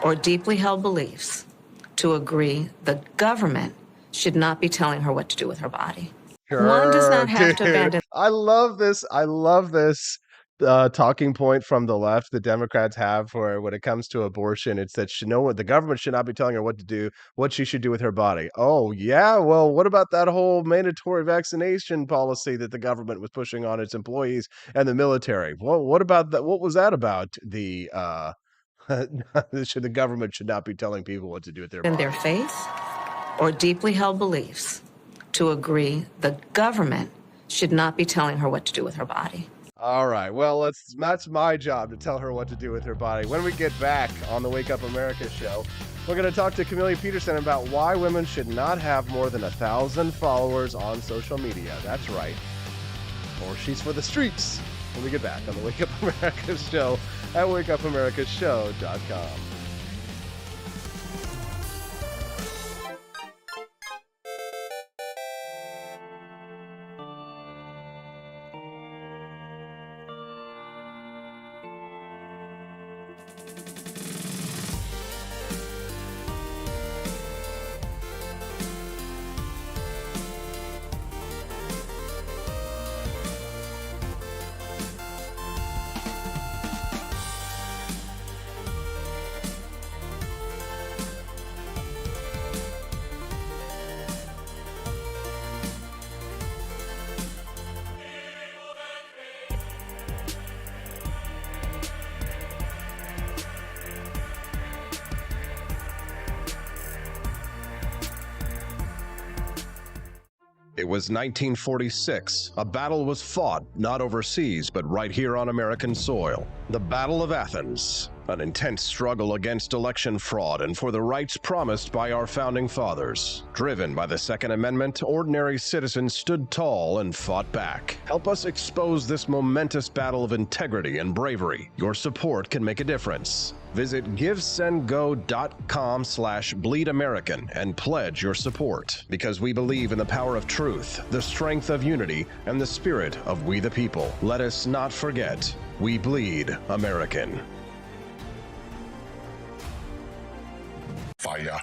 Speaker 20: or deeply held beliefs to agree the government should not be telling her what to do with her body. One does not have to abandon.
Speaker 1: I love this. Talking point from the left the Democrats have for when it comes to abortion. It's that the government should not be telling her what to do, what she should do with her body. Oh, yeah. Well, what about that whole mandatory vaccination policy that the government was pushing on its employees and the military? Well, what about that? What was that about? The government should not be telling people what to do with their body.
Speaker 20: Their faith or deeply held beliefs to agree the government should not be telling her what to do with her body.
Speaker 1: All right. Well, that's my job to tell her what to do with her body. When we get back on the Wake Up America show, we're going to talk to Camellia Peterson about why women should not have more than 1,000 followers on social media. That's right. Or she's for the streets. When we get back on the Wake Up America show at wakeupamericashow.com. It was 1946. A battle was fought, not overseas, but right here on American soil. The Battle of Athens, an intense struggle against election fraud and for the rights promised by our founding fathers. Driven by the Second Amendment, ordinary citizens stood tall and fought back. Help us expose this momentous battle of integrity and bravery. Your support can make a difference. Visit givesendgo.com/bleedamerican and pledge your support, because we believe in the power of truth, the strength of unity, and the spirit of we the people. Let us not forget, we bleed American.
Speaker 21: Fire.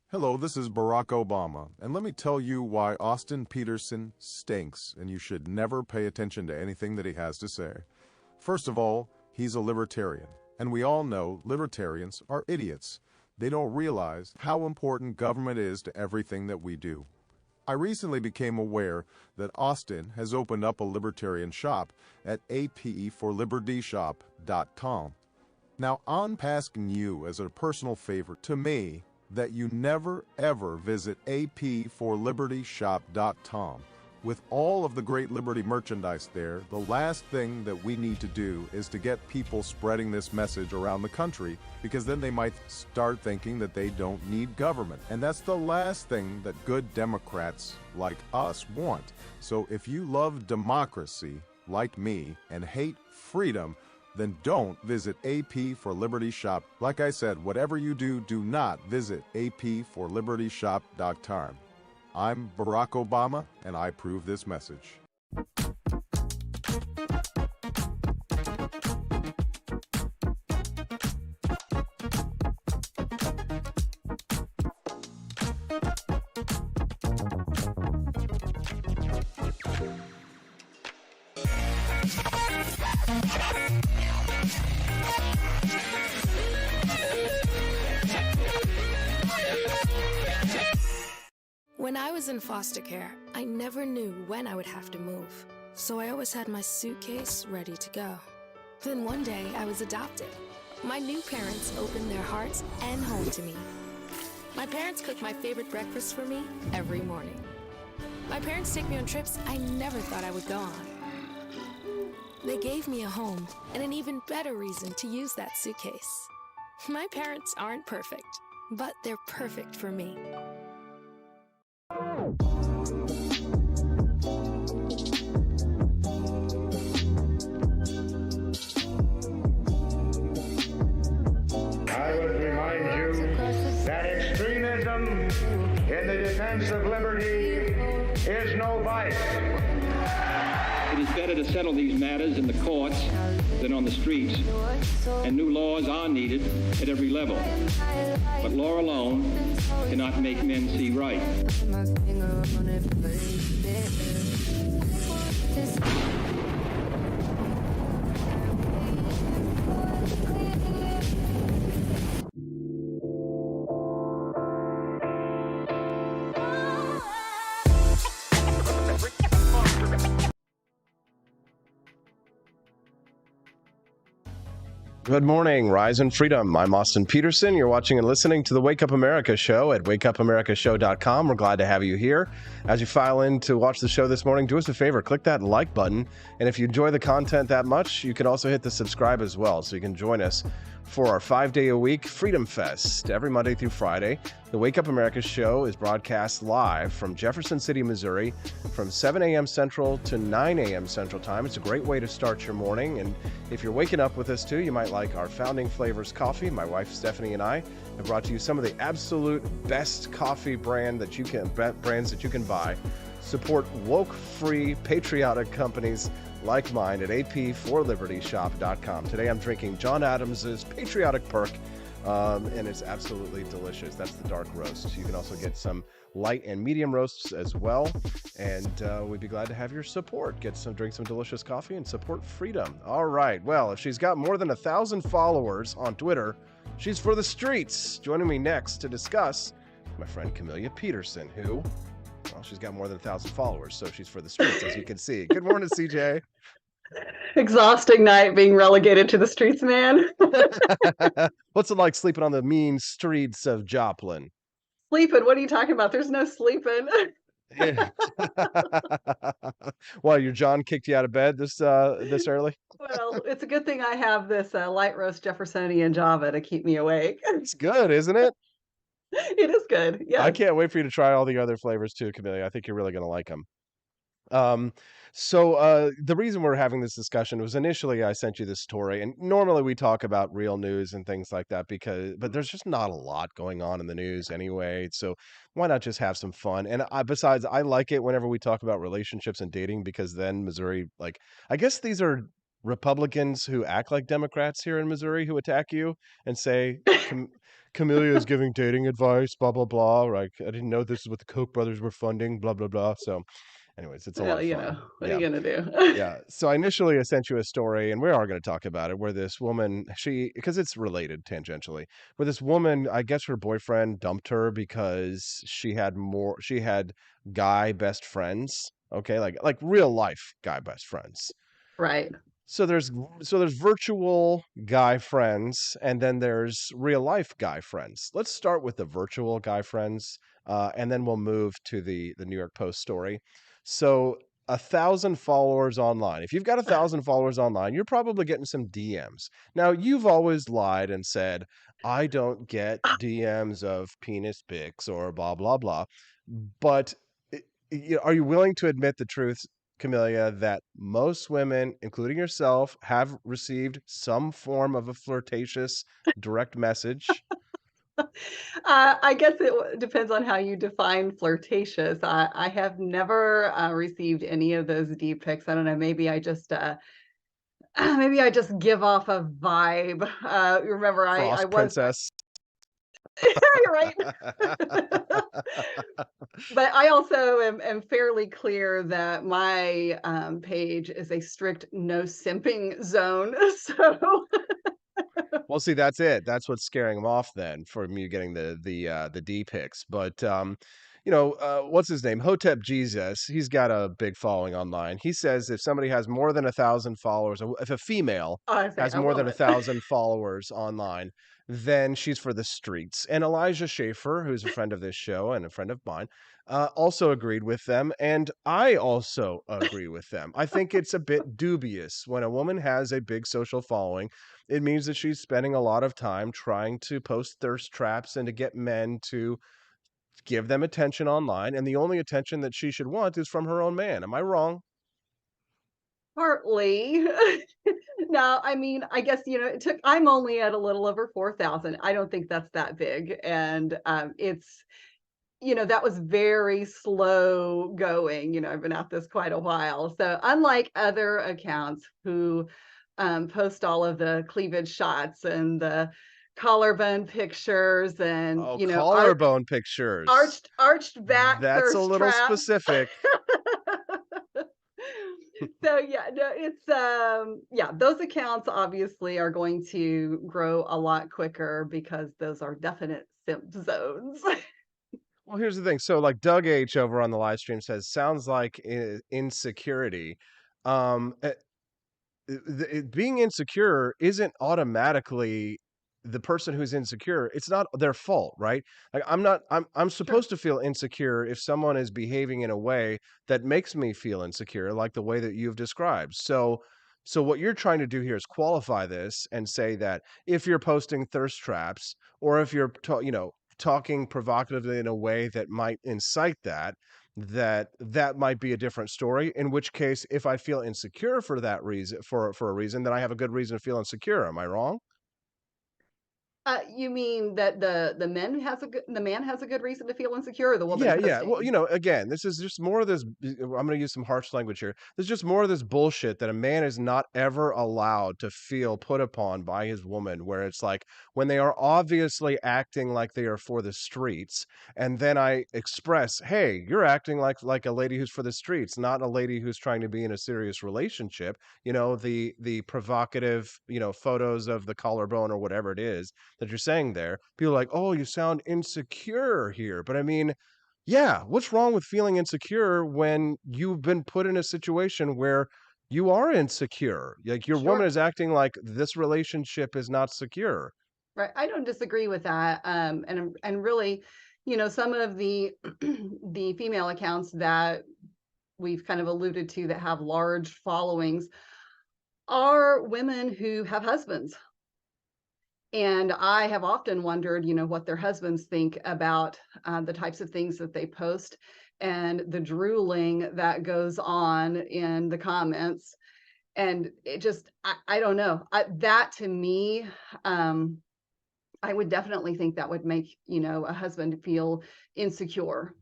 Speaker 22: Hello, this is Barack Obama, and let me tell you why Austin Peterson stinks, and you should never pay attention to anything that he has to say. First of all, he's a libertarian, and we all know libertarians are idiots. They don't realize how important government is to everything that we do. I recently became aware that Austin has opened up a libertarian shop at apforlibertyshop.com. Now, I'm asking you as a personal favor to me that you never ever visit apforlibertyshop.com. With all of the great Liberty merchandise there, the last thing that we need to do is to get people spreading this message around the country, because then they might start thinking that they don't need government. And that's the last thing that good Democrats like us want. So if you love democracy, like me, and hate freedom, then don't visit AP for Liberty Shop. Like I said, whatever you do, do not visit apforlibertyshop.com. I'm Barack Obama, and I approve this message.
Speaker 3: When I was in foster care, I never knew when I would have to move, so I always had my suitcase ready to go. Then one day, I was adopted. My new parents opened their hearts and home to me. My parents cook my favorite breakfast for me every morning. My parents take me on trips I never thought I would go on. They gave me a home and an even better reason to use that suitcase. My parents aren't perfect, but they're perfect for me.
Speaker 2: I would remind you that extremism in the defense of liberty is no vice.
Speaker 21: It is better to settle these matters in the courts than on the streets, and new laws are needed at every level. But law alone cannot make men see right.
Speaker 1: Good morning, Rise and Freedom. I'm Austin Peterson. You're watching and listening to the Wake Up America show at wakeupamericashow.com. We're glad to have you here. As you file in to watch the show this morning, do us a favor, click that like button. And if you enjoy the content that much, you can also hit the subscribe as well, so you can join us for our 5-day-a-week Freedom Fest every Monday through Friday. The Wake Up America show is broadcast live from Jefferson City, Missouri, from 7 a.m. Central to 9 a.m. Central Time. It's a great way to start your morning. And if you're waking up with us too, you might like our Founding Flavors coffee. My wife Stephanie and I have brought to you some of the absolute best coffee brands that you can buy. Support woke-free, patriotic companies like mine at ap4libertyshop.com. Today I'm drinking John Adams's Patriotic Perk, and it's absolutely delicious. That's the dark roast. You can also get some light and medium roasts as well, and we'd be glad to have your support. Drink some delicious coffee and support freedom. All right, well, if she's got more than 1,000 followers on Twitter, she's for the streets. Joining me next to discuss, my friend Camelia Peterson, who... well, she's got more than 1,000 followers, so she's for the streets, as you can see. Good morning, CJ.
Speaker 23: Exhausting night being relegated to the streets, man.
Speaker 1: What's it like sleeping on the mean streets of Joplin?
Speaker 23: Sleeping? What are you talking about? There's no sleeping.
Speaker 1: Yeah. Well, your John kicked you out of bed this early?
Speaker 23: Well, it's a good thing I have this light roast Jeffersonian Java to keep me awake.
Speaker 1: It's good, isn't it?
Speaker 23: It is good. Yeah.
Speaker 1: I can't wait for you to try all the other flavors too, Camelia. I think you're really going to like them. So the reason we're having this discussion was initially I sent you this story, and normally we talk about real news and things like that but there's just not a lot going on in the news anyway. So why not just have some fun? And besides, I like it whenever we talk about relationships and dating, because then Missouri, like, I guess these are Republicans who act like Democrats here in Missouri who attack you and say, Camelia is giving dating advice, blah, blah, blah. Like, I didn't know this is what the Koch brothers were funding, blah, blah, blah. So anyways, it's a lot of fun.
Speaker 23: What are you going to do?
Speaker 1: Yeah. So initially I sent you a story, and we are going to talk about it, where this woman, because it's related tangentially, where this woman, I guess her boyfriend dumped her because she had guy best friends. Okay. Like real life guy best friends.
Speaker 23: Right.
Speaker 1: So there's virtual guy friends, and then there's real life guy friends. Let's start with the virtual guy friends, and then we'll move to the New York Post story. So 1,000 followers online. If you've got 1,000 followers online, you're probably getting some DMs. Now, you've always lied and said, I don't get DMs of penis pics or blah, blah, blah. But are you willing to admit the truth, Camelia, that most women, including yourself, have received some form of a flirtatious direct message?
Speaker 23: I guess it depends on how you define flirtatious. I have never received any of those deep pics. I don't know. Maybe I just maybe I just give off a vibe. Remember, I
Speaker 1: Frost
Speaker 23: was
Speaker 1: princess.
Speaker 23: you're right. But I also am fairly clear that my page is a strict no simping zone. So
Speaker 1: Well, see, that's it. That's what's scaring him off then from you getting the D pics. But what's his name? Hotep Jesus. He's got a big following online. He says if somebody has more than 1,000 followers, if a female
Speaker 23: I say
Speaker 1: has
Speaker 23: a
Speaker 1: more than
Speaker 23: woman.
Speaker 1: 1,000 followers online, then she's for the streets. And Elijah Schaefer, who's a friend of this show and a friend of mine, also agreed with them, and I also agree with them. I think it's a bit dubious when a woman has a big social following. It means that she's spending a lot of time trying to post thirst traps and to get men to give them attention online, and the only attention that she should want is from her own man. Am I wrong?
Speaker 23: Partly. No, I mean, I guess, I'm only at a little over 4,000. I don't think that's that big. And it's, that was very slow going. I've been at this quite a while. So unlike other accounts who post all of the cleavage shots and the collarbone pictures and,
Speaker 1: Oh, collarbone pictures.
Speaker 23: arched back
Speaker 1: That's a
Speaker 23: thirst
Speaker 1: little
Speaker 23: traps.
Speaker 1: specific.
Speaker 23: So yeah, no, it's yeah, those accounts obviously are going to grow a lot quicker because those are definite simp zones.
Speaker 1: Well, here's the thing. So, like Doug H over on the live stream says, sounds like insecurity. Um, eh, Being insecure isn't automatically the person who's insecure. It's not their fault, right? Like I'm supposed to feel insecure if someone is behaving in a way that makes me feel insecure, like the way that you've described. So what you're trying to do here is qualify this and say that if you're posting thirst traps, or if you're talking provocatively in a way that might incite that might be a different story. In which case, if I feel insecure for that reason, for a reason, then I have a good reason to feel insecure. Am I wrong?
Speaker 23: You mean that the man has a good reason to feel insecure, or the woman
Speaker 1: Yeah, yeah. Well,
Speaker 23: posting?
Speaker 1: again, this is just more of this. I'm going to use some harsh language here. There's just more of this bullshit that a man is not ever allowed to feel put upon by his woman, where it's like when they are obviously acting like they are for the streets, and then I express, "Hey, you're acting like a lady who's for the streets, not a lady who's trying to be in a serious relationship." The provocative, photos of the collarbone or whatever it is that you're saying there. People are like, "Oh, you sound insecure here." But I mean, yeah, what's wrong with feeling insecure when you've been put in a situation where you are insecure? Like your woman
Speaker 23: Sure.
Speaker 1: is acting like this relationship is not secure.
Speaker 23: Right. I don't disagree with that. And really, some of the the female accounts that we've kind of alluded to that have large followings are women who have husbands. And I have often wondered, what their husbands think about the types of things that they post and the drooling that goes on in the comments. And it just, I don't know. That to me, I would definitely think that would make, a husband feel insecure.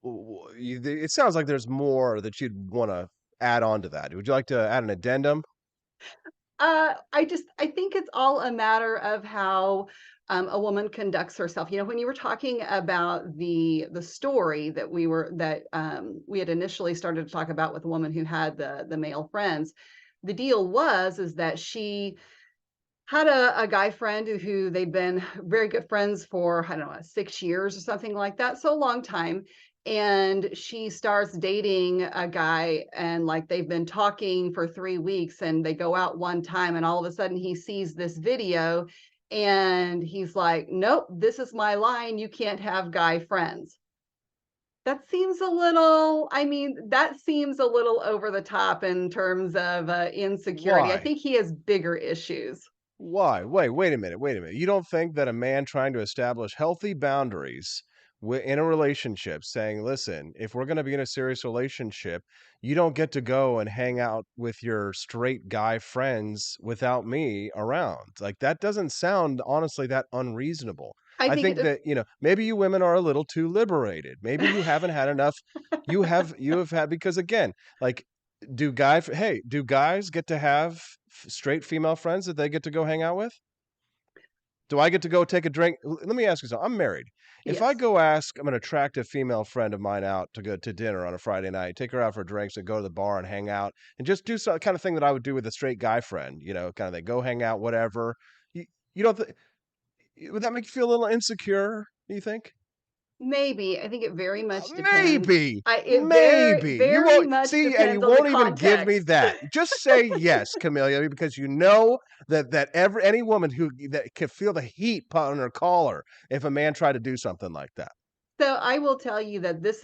Speaker 1: It sounds like there's more that you'd want to add on to that. Would you like to add an addendum?
Speaker 23: I think it's all a matter of how a woman conducts herself. When you were talking about the story that we had initially started to talk about with a woman who had the male friends, the deal is that she had a guy friend who they'd been very good friends for, I don't know, 6 years or something like that. So a long time. And she starts dating a guy, and like they've been talking for 3 weeks, and they go out one time, and all of a sudden he sees this video and he's like, nope, this is my line. You can't have guy friends. That seems that seems a little over the top in terms of insecurity. I
Speaker 1: Why?
Speaker 23: think he has bigger issues.
Speaker 1: Why? Wait a minute. You don't think that a man trying to establish healthy boundaries in a relationship saying, listen, if we're going to be in a serious relationship, you don't get to go and hang out with your straight guy friends without me around. Like, that doesn't sound honestly that unreasonable.
Speaker 23: I
Speaker 1: I
Speaker 23: think
Speaker 1: think that, maybe you women are a little too liberated. Maybe you haven't had enough. You have had, because again, like, do guys get to have straight female friends that they get to go hang out with? Do I get to go take a drink? Let me ask you something. I'm married. If I
Speaker 23: Yes.
Speaker 1: go ask an attractive female friend of mine out to go to dinner on a Friday night, take her out for drinks and go to the bar and hang out and just do some kind of thing that I would do with a straight guy friend, kind of thing, go hang out, whatever. You don't, would that make you feel a little insecure, do you think?
Speaker 23: Maybe. I think it very much depends.
Speaker 1: Maybe,
Speaker 23: It very,
Speaker 1: you
Speaker 23: very
Speaker 1: won't
Speaker 23: much
Speaker 1: see, and you
Speaker 23: depends on the
Speaker 1: won't even give me
Speaker 23: context.
Speaker 1: that. Just say yes, Camellia, because you know that any woman that could feel the heat on her collar if a man tried to do something like that.
Speaker 23: So I will tell you that this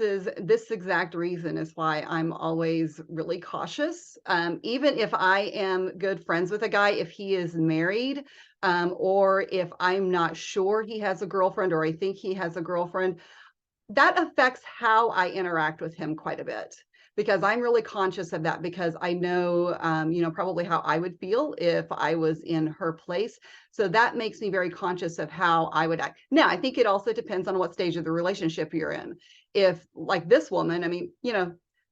Speaker 23: exact reason is why I'm always really cautious. Even if I am good friends with a guy, if he is married, or if I'm not sure he has a girlfriend or I think he has a girlfriend, that affects how I interact with him quite a bit, because I'm really conscious of that, because I know, probably how I would feel if I was in her place. So that makes me very conscious of how I would act. Now, I think it also depends on what stage of the relationship you're in. If, like this woman, I mean,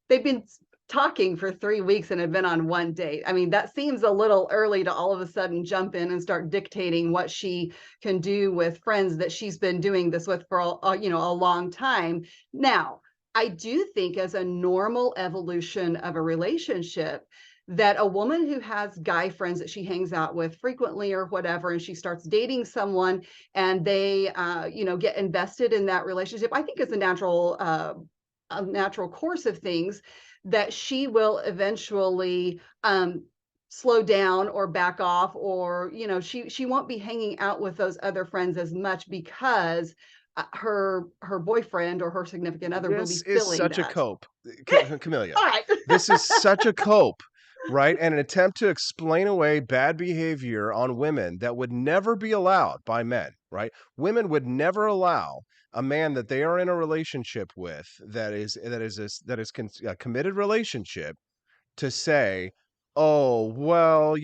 Speaker 23: they've been talking for 3 weeks and have been on one date. I mean, that seems a little early to all of a sudden jump in and start dictating what she can do with friends that she's been doing this with for a long time. Now, I do think as a normal evolution of a relationship, that a woman who has guy friends that she hangs out with frequently or whatever, and she starts dating someone and they, get invested in that relationship, I think is a natural course of things, that she will eventually slow down or back off, or she won't be hanging out with those other friends as much, because her boyfriend or her significant other will be
Speaker 1: This is
Speaker 23: filling
Speaker 1: such a
Speaker 23: that.
Speaker 1: cope, Camellia.
Speaker 23: All right.
Speaker 1: This is such a cope, right? And an attempt to explain away bad behavior on women that would never be allowed by men, right? Women would never allow a man that they are in a relationship with that is a committed relationship to say, oh, well,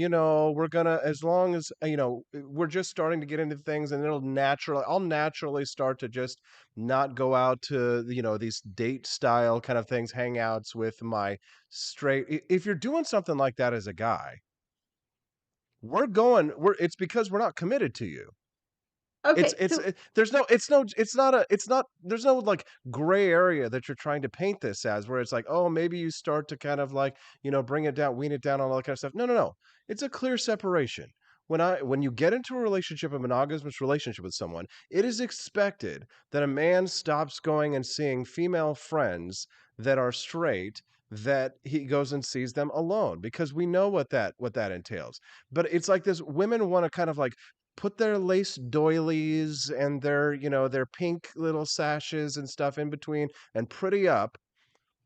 Speaker 1: we're gonna, as long as, we're just starting to get into things, and I'll naturally start to just not go out to, these date style kind of things, hangouts with my if you're doing something like that as a guy, it's because we're not committed to you.
Speaker 23: Okay,
Speaker 1: There's no like gray area that you're trying to paint this as, where it's like, oh, maybe you start to kind of like, bring it down, wean it down, all that kind of stuff. No. It's a clear separation. When you get into a monogamous relationship with someone, it is expected that a man stops going and seeing female friends that are straight, that he goes and sees them alone, because we know what that entails. But it's like this, women want to kind of like put their lace doilies and their pink little sashes and stuff in between and pretty up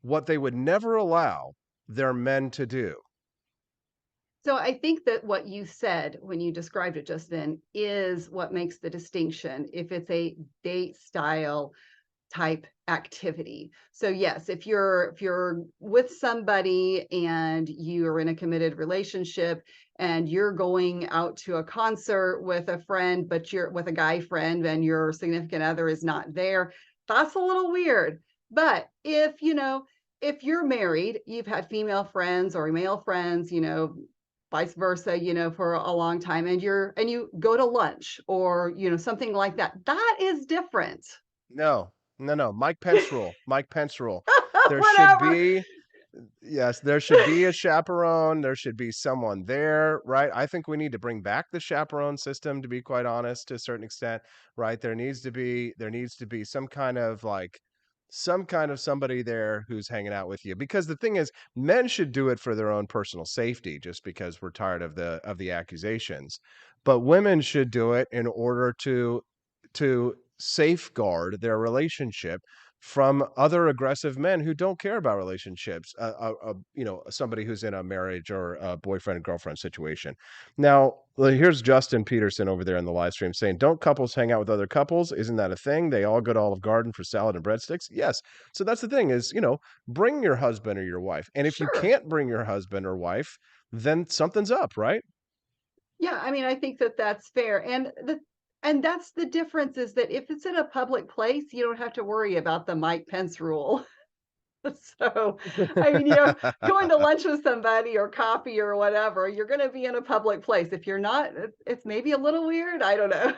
Speaker 1: what they would never allow their men to do.
Speaker 23: So I think that what you said when you described it just then is what makes the distinction, if it's a date style type activity. So yes, if you're with somebody and you are in a committed relationship and you're going out to a concert with a friend, but you're with a guy friend and your significant other is not there, that's a little weird. But if you're married, you've had female friends or male friends, vice versa, for a long time, and you go to lunch or, something like that, that is different.
Speaker 1: No. Mike Pence rule. Mike Pence rule. There should
Speaker 23: Whatever.
Speaker 1: be, yes, there should be a chaperone. There should be someone there, right? I think we need to bring back the chaperone system, to be quite honest, to a certain extent, right? There needs to be some kind of somebody there who's hanging out with you, because the thing is, men should do it for their own personal safety, just because we're tired of the accusations, but women should do it in order to safeguard their relationship from other aggressive men who don't care about relationships, somebody who's in a marriage or a boyfriend and girlfriend situation. Now, Well, here's Justin Peterson over there in the live stream saying, "Don't couples hang out with other couples? Isn't that a thing? They all go to Olive Garden for salad and breadsticks." Yes. So that's the thing is, bring your husband or your wife. And if you
Speaker 23: Sure.
Speaker 1: can't bring your husband or wife, then something's up, right?
Speaker 23: Yeah, I mean, I think that that's fair, and that's the difference is that if it's in a public place, you don't have to worry about the Mike Pence rule. So, I mean, going to lunch with somebody or coffee or whatever, you're gonna be in a public place. If you're not, it's maybe a little weird, I don't know.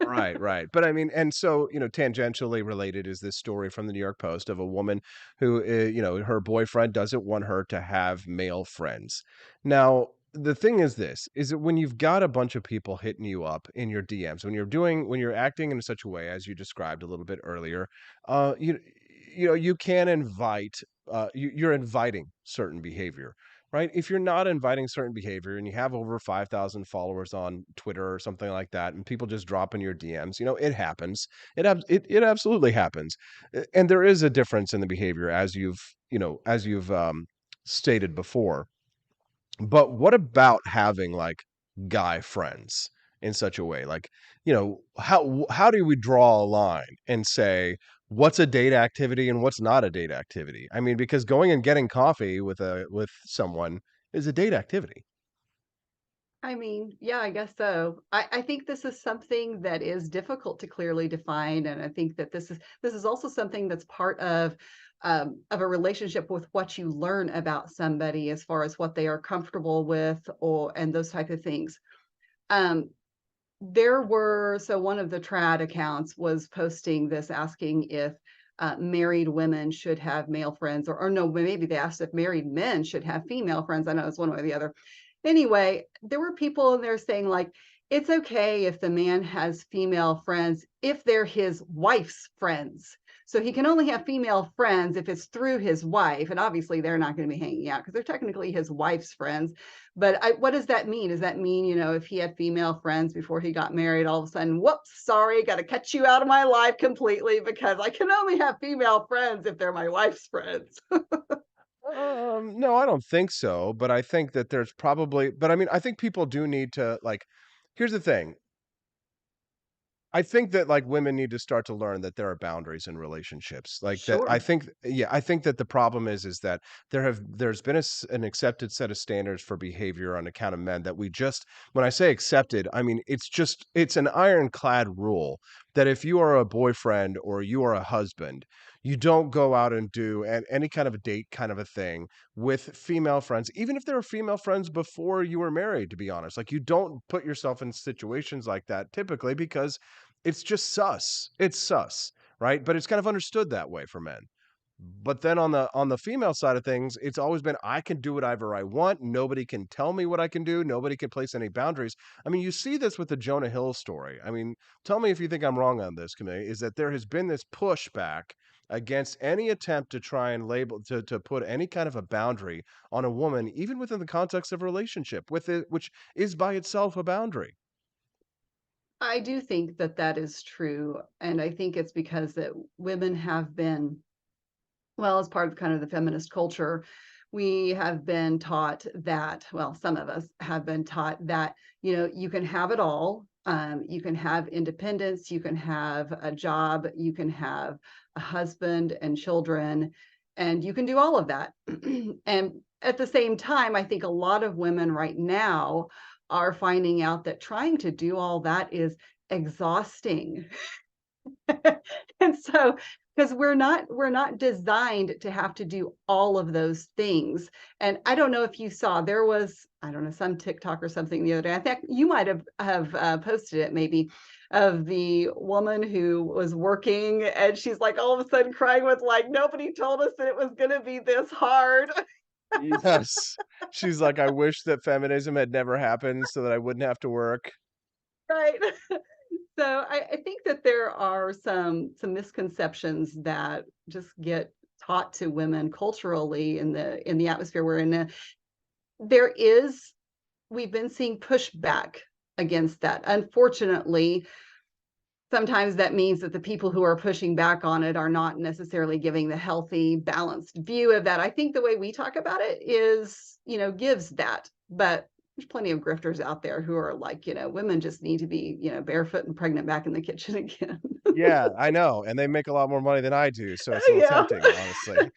Speaker 1: Right, right. But I mean, and so, tangentially related is this story from the New York Post of a woman who, her boyfriend doesn't want her to have male friends. Now, the thing is this, is that when you've got a bunch of people hitting you up in your DMs, when you're acting in such a way as you described a little bit earlier, uh, you, you can invite, you're inviting certain behavior. Right? If you're not inviting certain behavior and you have over 5,000 followers on Twitter or something like that, and people just drop in your DMs, it happens. It absolutely happens. And there is a difference in the behavior as you've stated before. But what about having like guy friends in such a way? Like, how do we draw a line and say what's a date activity and what's not a date activity? I mean, because going and getting coffee with someone is a date activity.
Speaker 23: I mean, yeah, I guess so. I think this is something that is difficult to clearly define, and I think that this is also something that's part of a relationship with what you learn about somebody as far as what they are comfortable with, and those type of things. Um, so one of the trad accounts was posting this, asking if married women should have male friends, or no, maybe they asked if married men should have female friends. I know it's one way or the other. Anyway, there were people in there saying like, it's okay if the man has female friends if they're his wife's friends. So he can only have female friends if it's through his wife. And obviously they're not going to be hanging out because they're technically his wife's friends. But what does that mean? Does that mean, if he had female friends before he got married, all of a sudden, whoops, sorry, got to cut you out of my life completely because I can only have female friends if they're my wife's friends?
Speaker 1: No, I don't think so, but I think that there's probably, but I mean, I think people do need to like, here's the thing. I think that like women need to start to learn that there are boundaries in relationships. Like that I
Speaker 23: Sure.
Speaker 1: think yeah, I think that the problem is that there's been an accepted set of standards for behavior on account of men that we just when I say accepted, I mean it's an ironclad rule that if you are a boyfriend or you are a husband, you don't go out and do any kind of a date kind of a thing with female friends, even if there are female friends before you were married, to be honest. Like you don't put yourself in situations like that typically because it's just sus. It's sus, right? But it's kind of understood that way for men. But then on the female side of things, it's always been I can do whatever I want. Nobody can tell me what I can do. Nobody can place any boundaries. I mean, you see this with the Jonah Hill story. I mean, tell me if you think I'm wrong on this, Camille, is that there has been this pushback against any attempt to try and label to put any kind of a boundary on a woman, even within the context of a relationship, with it, which is by itself a boundary.
Speaker 23: I do think that that is true. And I think it's because that women have been, well, as part of kind of the feminist culture, we have been taught that, well, some of us have been taught that, you can have it all. You can have independence, you can have a job, you can have a husband and children, and you can do all of that. And at the same time, I think a lot of women right now are finding out that trying to do all that is exhausting. And so, because we're not designed to have to do all of those things. And I don't know if you saw, there was, I don't know, some TikTok or something the other day. I think you might have posted it maybe, of the woman who was working and she's like all of a sudden crying with like, nobody told us that it was going to be this hard.
Speaker 1: Yes. She's like, I wish that feminism had never happened so that I wouldn't have to work.
Speaker 23: Right. So I think that there are some misconceptions that just get taught to women culturally in the atmosphere we're in. There is, we've been seeing pushback against that. Unfortunately, sometimes that means that the people who are pushing back on it are not necessarily giving the healthy, balanced view of that. I think the way we talk about it is, gives that. But there's plenty of grifters out there who are like, women just need to be, barefoot and pregnant back in the kitchen again.
Speaker 1: Yeah, I know, and they make a lot more money than I do, so it's a little
Speaker 23: Yeah.
Speaker 1: tempting,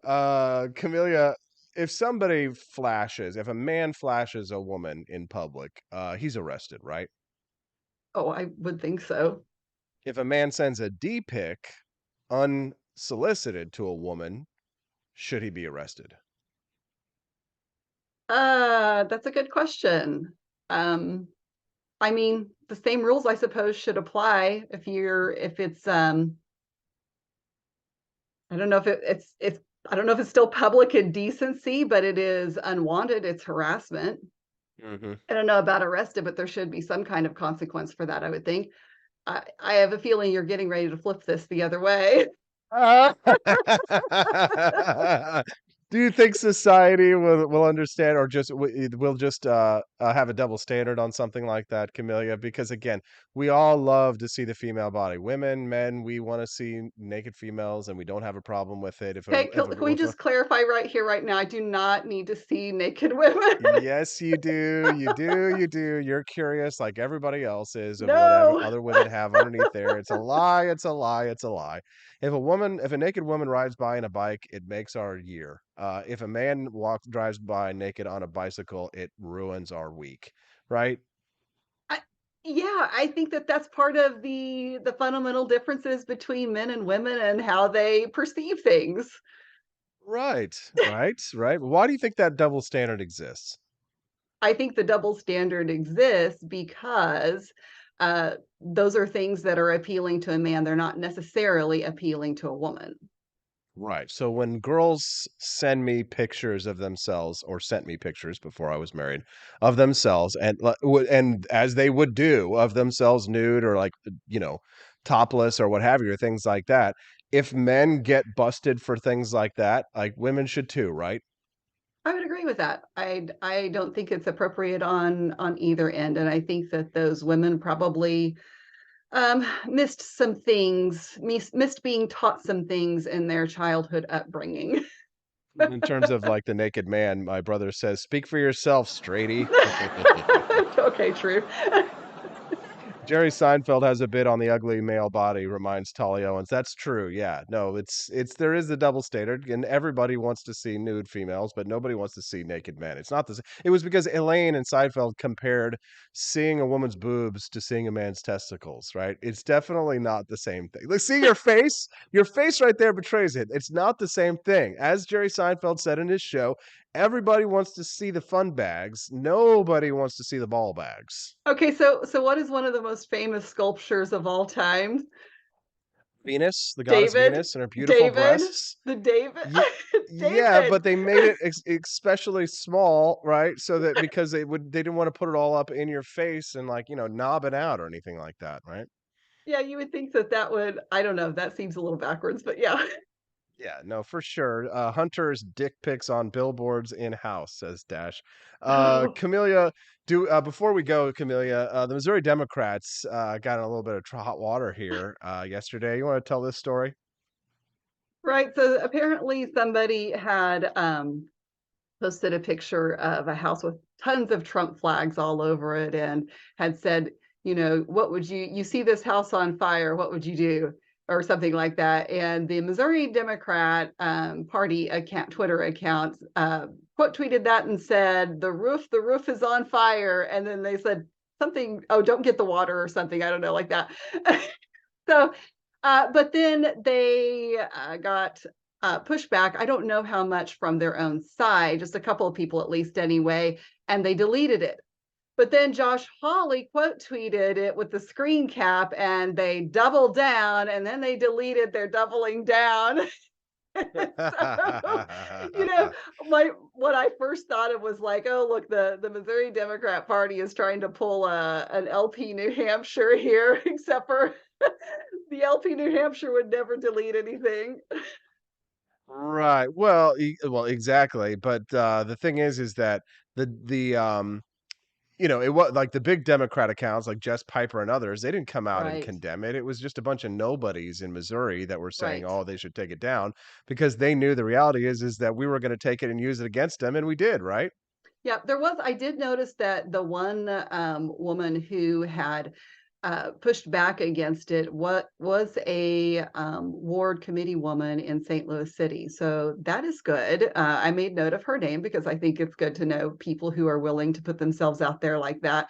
Speaker 1: honestly. Camellia, if a man flashes a woman in public, he's arrested, right?
Speaker 23: Oh, I would think so.
Speaker 1: If a man sends a D pic unsolicited to a woman, should he be arrested?
Speaker 23: That's a good question. I mean, the same rules I suppose should apply if it's I don't know if it's I don't know if it's still public indecency, but it is unwanted, it's harassment.
Speaker 1: Mm-hmm.
Speaker 23: I don't know about arrested, but there should be some kind of consequence for that, I would think. I have a feeling you're getting ready to flip this the other way.
Speaker 1: Do you think society will understand, or just will just have a double standard on something like that, Camellia? Because again, we all love to see the female body. Women, men, we want to see naked females, and we don't have a problem with it.
Speaker 23: Okay, can we just clarify right here, right now? I do not need to see naked women.
Speaker 1: Yes, you do. You do. You do. You're curious, like everybody else is, of whatever
Speaker 23: No.
Speaker 1: other women have underneath there. It's a lie. It's a lie. It's a lie. If a naked woman rides by in a bike, it makes our year. If a man drives by naked on a bicycle, it ruins our week, right?
Speaker 23: Yeah, I think that's part of the fundamental differences between men and women and how they perceive things.
Speaker 1: Right, right, right. Why do you think that double standard exists?
Speaker 23: I think the double standard exists because those are things that are appealing to a man. They're not necessarily appealing to a woman.
Speaker 1: Right. So when girls send me pictures of themselves, or sent me pictures before I was married of themselves, and as they would do, of themselves nude, or like, topless, or what have you, or things like that. If men get busted for things like that, like, women should too, right?
Speaker 23: I would agree with that. I don't think it's appropriate on either end, and I think that those women probably missed some things, missed being taught some things in their childhood upbringing.
Speaker 1: In terms of like the naked man, my brother says, "Speak for yourself, straighty."
Speaker 23: Okay, true.
Speaker 1: Jerry Seinfeld has a bit on the ugly male body, reminds Tolly Owens. That's true. Yeah. No, there is the double standard, and everybody wants to see nude females, but nobody wants to see naked men. It's not the same. It was because Elaine and Seinfeld compared seeing a woman's boobs to seeing a man's testicles, right? It's definitely not the same thing. Like, see your face? Your face right there betrays it. It's not the same thing. As Jerry Seinfeld said in his show, everybody wants to see the fun bags. Nobody wants to see the ball bags.
Speaker 23: Okay, so what is one of the most famous sculptures of all time?
Speaker 1: Venus, the goddess Venus, and her beautiful breasts.
Speaker 23: The David.
Speaker 1: Yeah,
Speaker 23: David.
Speaker 1: but they made it especially small, right? So that because they didn't want to put it all up in your face and, like, knob it out or anything like that, right?
Speaker 23: Yeah, you would think that would, I don't know, that seems a little backwards, but yeah.
Speaker 1: Yeah, no, for sure. Hunter's dick pics on billboards in house, says Dash.
Speaker 23: Oh.
Speaker 1: Camellia, before we go, Camellia, the Missouri Democrats got in a little bit of hot water here yesterday. You want to tell this story?
Speaker 23: Right. So apparently somebody had posted a picture of a house with tons of Trump flags all over it and had said, what would you see this house on fire? What would you do? Or something like that. And the Missouri Democrat Party Twitter account quote tweeted that and said, the roof is on fire. And then they said something, oh, don't get the water or something. I don't know, like that. So, but then they got pushback. I don't know how much from their own side, just a couple of people at least anyway, and they deleted it. But then Josh Hawley quote tweeted it with the screen cap, and they doubled down, and then they deleted their doubling down. So, what I first thought of was like, oh, look, the Missouri Democrat Party is trying to pull an LP New Hampshire here, except for the LP New Hampshire would never delete anything.
Speaker 1: Right. Well, exactly. But the thing is that it was like the big Democrat accounts like Jess Piper and others, they didn't come out and condemn it. It was just a bunch of nobodies in Missouri that were saying, oh, they should take it down, because they knew the reality is that we were going to take it and use it against them. And we did, right?
Speaker 23: Yeah, I did notice that the one woman who had pushed back against it was a ward committee woman in St. Louis City. So that is good. I made note of her name because I think it's good to know people who are willing to put themselves out there like that.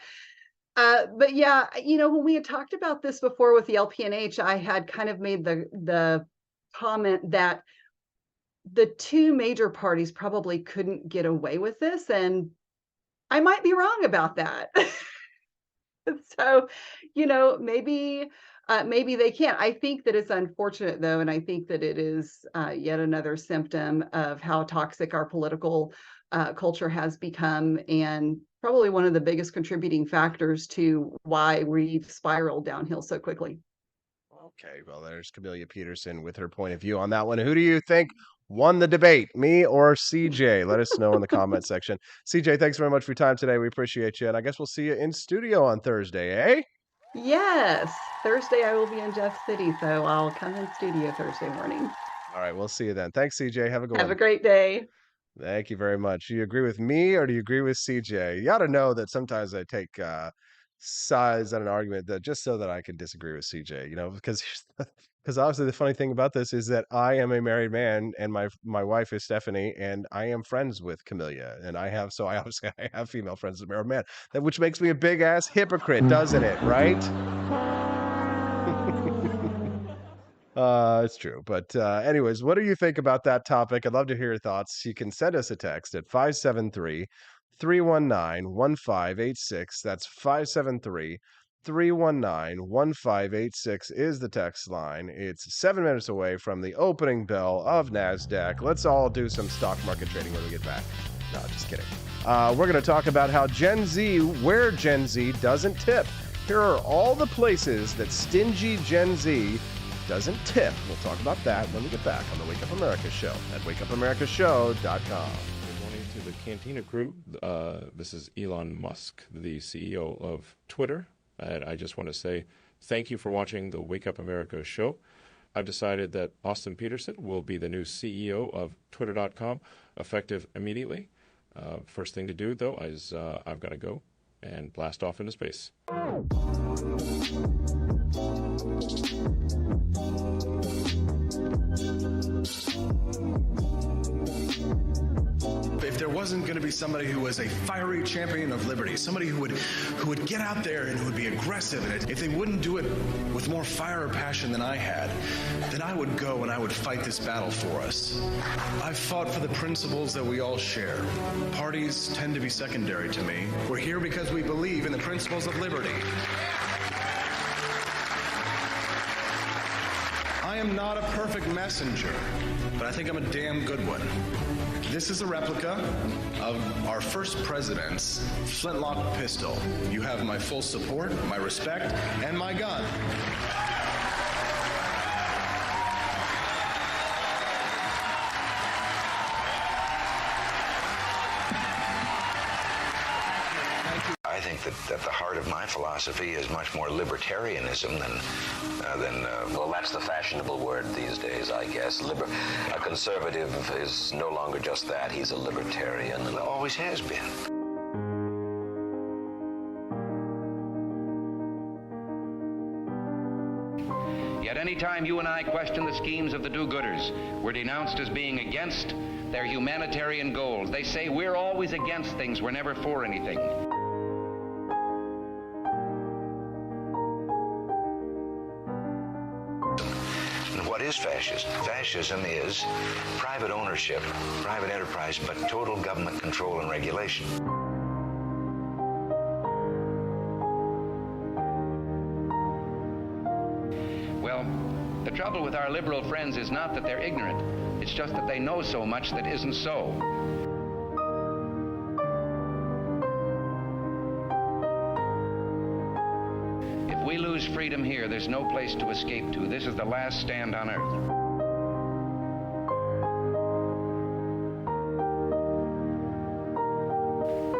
Speaker 23: But yeah, when we had talked about this before with the LPNH, I had kind of made the comment that the two major parties probably couldn't get away with this, and I might be wrong about that. So, maybe they can't. I think that it's unfortunate though, and I think that it is yet another symptom of how toxic our political culture has become, and probably one of the biggest contributing factors to why we've spiraled downhill so quickly.
Speaker 1: Okay, well, there's Camelia Peterson with her point of view on that one. Who do you think won the debate, me or CJ? Let us know in the comment section. CJ, thanks very much for your time today. We appreciate you, and I guess we'll see you in studio on Thursday, eh?
Speaker 23: Yes, Thursday I will be in Jeff City, so I'll come in studio Thursday morning.
Speaker 1: All right, we'll see you then. Thanks, CJ. Have a good one.
Speaker 23: Have a great day.
Speaker 1: Thank you very much. Do you agree with me or do you agree with CJ? You ought to know that sometimes I take sides on an argument that just so that I can disagree with CJ, because obviously the funny thing about this is that I am a married man and my wife is Stephanie and I am friends with Camelia and I obviously I have female friends as a married man, which makes me a big ass hypocrite, doesn't it? Right? It's true. But anyways, what do you think about that topic? I'd love to hear your thoughts. You can send us a text at 573-319-1586. That's 573-319-1586 is the text line. It's 7 minutes away from the opening bell of NASDAQ. Let's all do some stock market trading when we get back. No, just kidding. We're going to talk about where Gen Z doesn't tip. Here are all the places that stingy Gen Z doesn't tip. We'll talk about that when we get back on the Wake Up America Show at wakeupAmericaShow.com.
Speaker 5: Good morning to the Cantina crew. This is Elon Musk, the CEO of Twitter. And I just want to say thank you for watching the Wake Up America Show. I've decided that Austin Peterson will be the new CEO of Twitter.com, effective immediately. First thing to do, though, is I've got to go and blast off into space.
Speaker 6: If there wasn't going to be somebody who was a fiery champion of liberty, somebody who would get out there and who would be aggressive, and if they wouldn't do it with more fire or passion than I had, then I would go and I would fight this battle for us. I've fought for the principles that we all share. Parties tend to be secondary to me. We're here because we believe in the principles of liberty. I am not a perfect messenger, but I think I'm a damn good one. This is a replica of our first president's flintlock pistol. You have my full support, my respect, and my gun.
Speaker 7: I think that at the heart of my philosophy is much more libertarianism than well, that's the fashionable word these days, I guess. A conservative is no longer just that. He's a libertarian and always has been.
Speaker 24: Yet any time you and I question the schemes of the do-gooders, we're denounced as being against their humanitarian goals. They say we're always against things, we're never for anything.
Speaker 7: What is fascism? Fascism is private ownership, private enterprise, but total government control and regulation.
Speaker 24: Well, the trouble with our liberal friends is not that they're ignorant. It's just that they know so much that isn't so. If we lose freedom here, there's no place to escape to. This is the last stand on earth.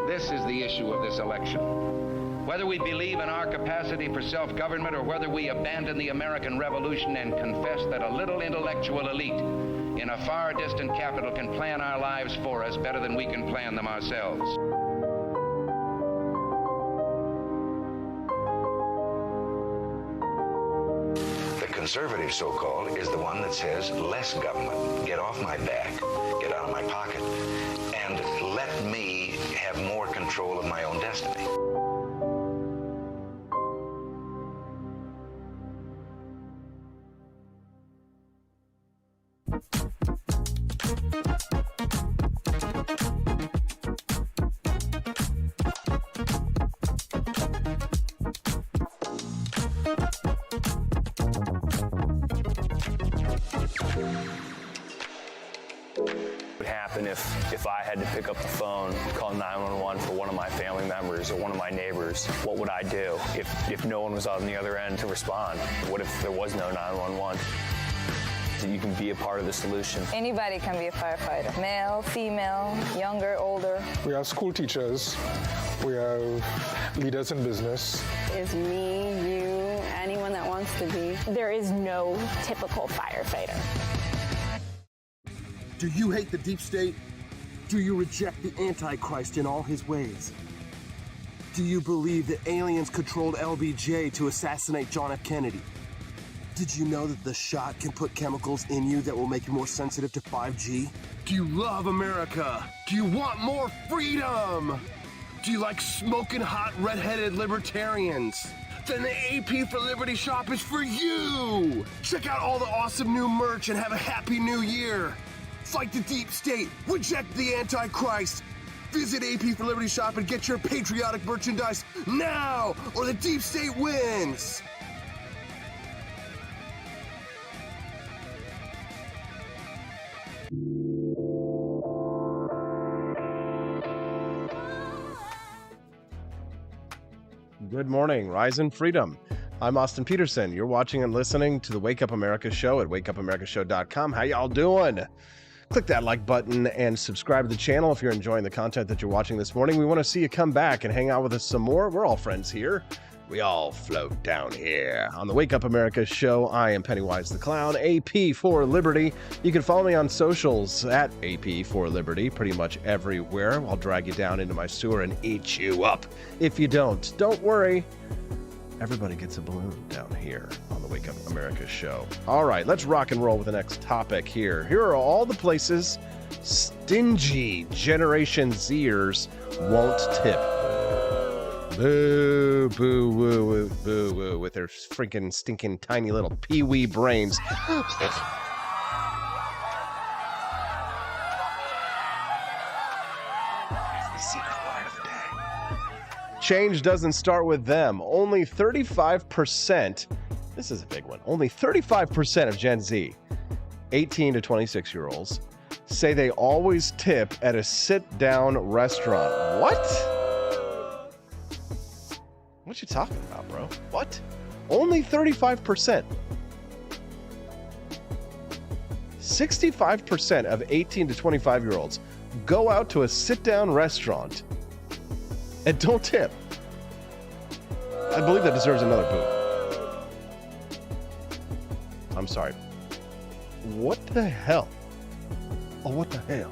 Speaker 24: This is the issue of this election. Whether we believe in our capacity for self-government or whether we abandon the American Revolution and confess that a little intellectual elite in a far distant capital can plan our lives for us better than we can plan them ourselves.
Speaker 7: conservative, so-called, is the one that says less government. Get off my back, get out of my pocket, and let me have more control of my own destiny.
Speaker 4: Would happen if I had to pick up the phone, call 911 for one of my family members or one of my neighbors? What would I do if no one was on the other end to respond? What if there was no 911? You can be a part of the solution.
Speaker 8: Anybody can be a firefighter. Male, female, younger, older.
Speaker 9: We have school teachers. We have leaders in business.
Speaker 10: Is me, you, anyone that wants to be.
Speaker 25: There is no typical firefighter.
Speaker 26: Do you hate the deep state? Do you reject the Antichrist in all his ways? Do you believe that aliens controlled LBJ to assassinate John F. Kennedy? Did you know that the shot can put chemicals in you that will make you more sensitive to 5G? Do you love America? Do you want more freedom? Do you like smoking hot red-headed libertarians? Then the AP for Liberty shop is for you! Check out all the awesome new merch and have a happy new year! Fight the deep state, reject the Antichrist! Visit AP for Liberty shop and get your patriotic merchandise now, or the deep state wins!
Speaker 1: Good morning, Rise in Freedom. I'm Austin Peterson. You're watching and listening to the Wake Up America Show at wakeupAmericaShow.com. How y'all doing? Click that like button and subscribe to the channel if you're enjoying the content that you're watching this morning. We want to see you come back and hang out with us some more. We're all friends here. We all float down here. On the Wake Up America Show, I am Pennywise the Clown, AP for Liberty. You can follow me on socials at AP for Liberty, pretty much everywhere. I'll drag you down into my sewer and eat you up. If you don't worry. Everybody gets a balloon down here on the Wake Up America Show. All right, let's rock and roll with the next topic here. Here are all the places stingy Generation Zers won't tip. Boo, boo, woo, woo, boo, woo, with their freaking stinking tiny little pee-wee brains. Change doesn't start with them. Only 35%, this is a big one, only 35% of Gen Z, 18 to 26-year-olds, say they always tip at a sit-down restaurant. What? What you talking about, bro? What? Only 35%. 65% of 18 to 25-year-olds go out to a sit-down restaurant and don't tip. I believe that deserves another boot. I'm sorry. What the hell? Oh, what the hell?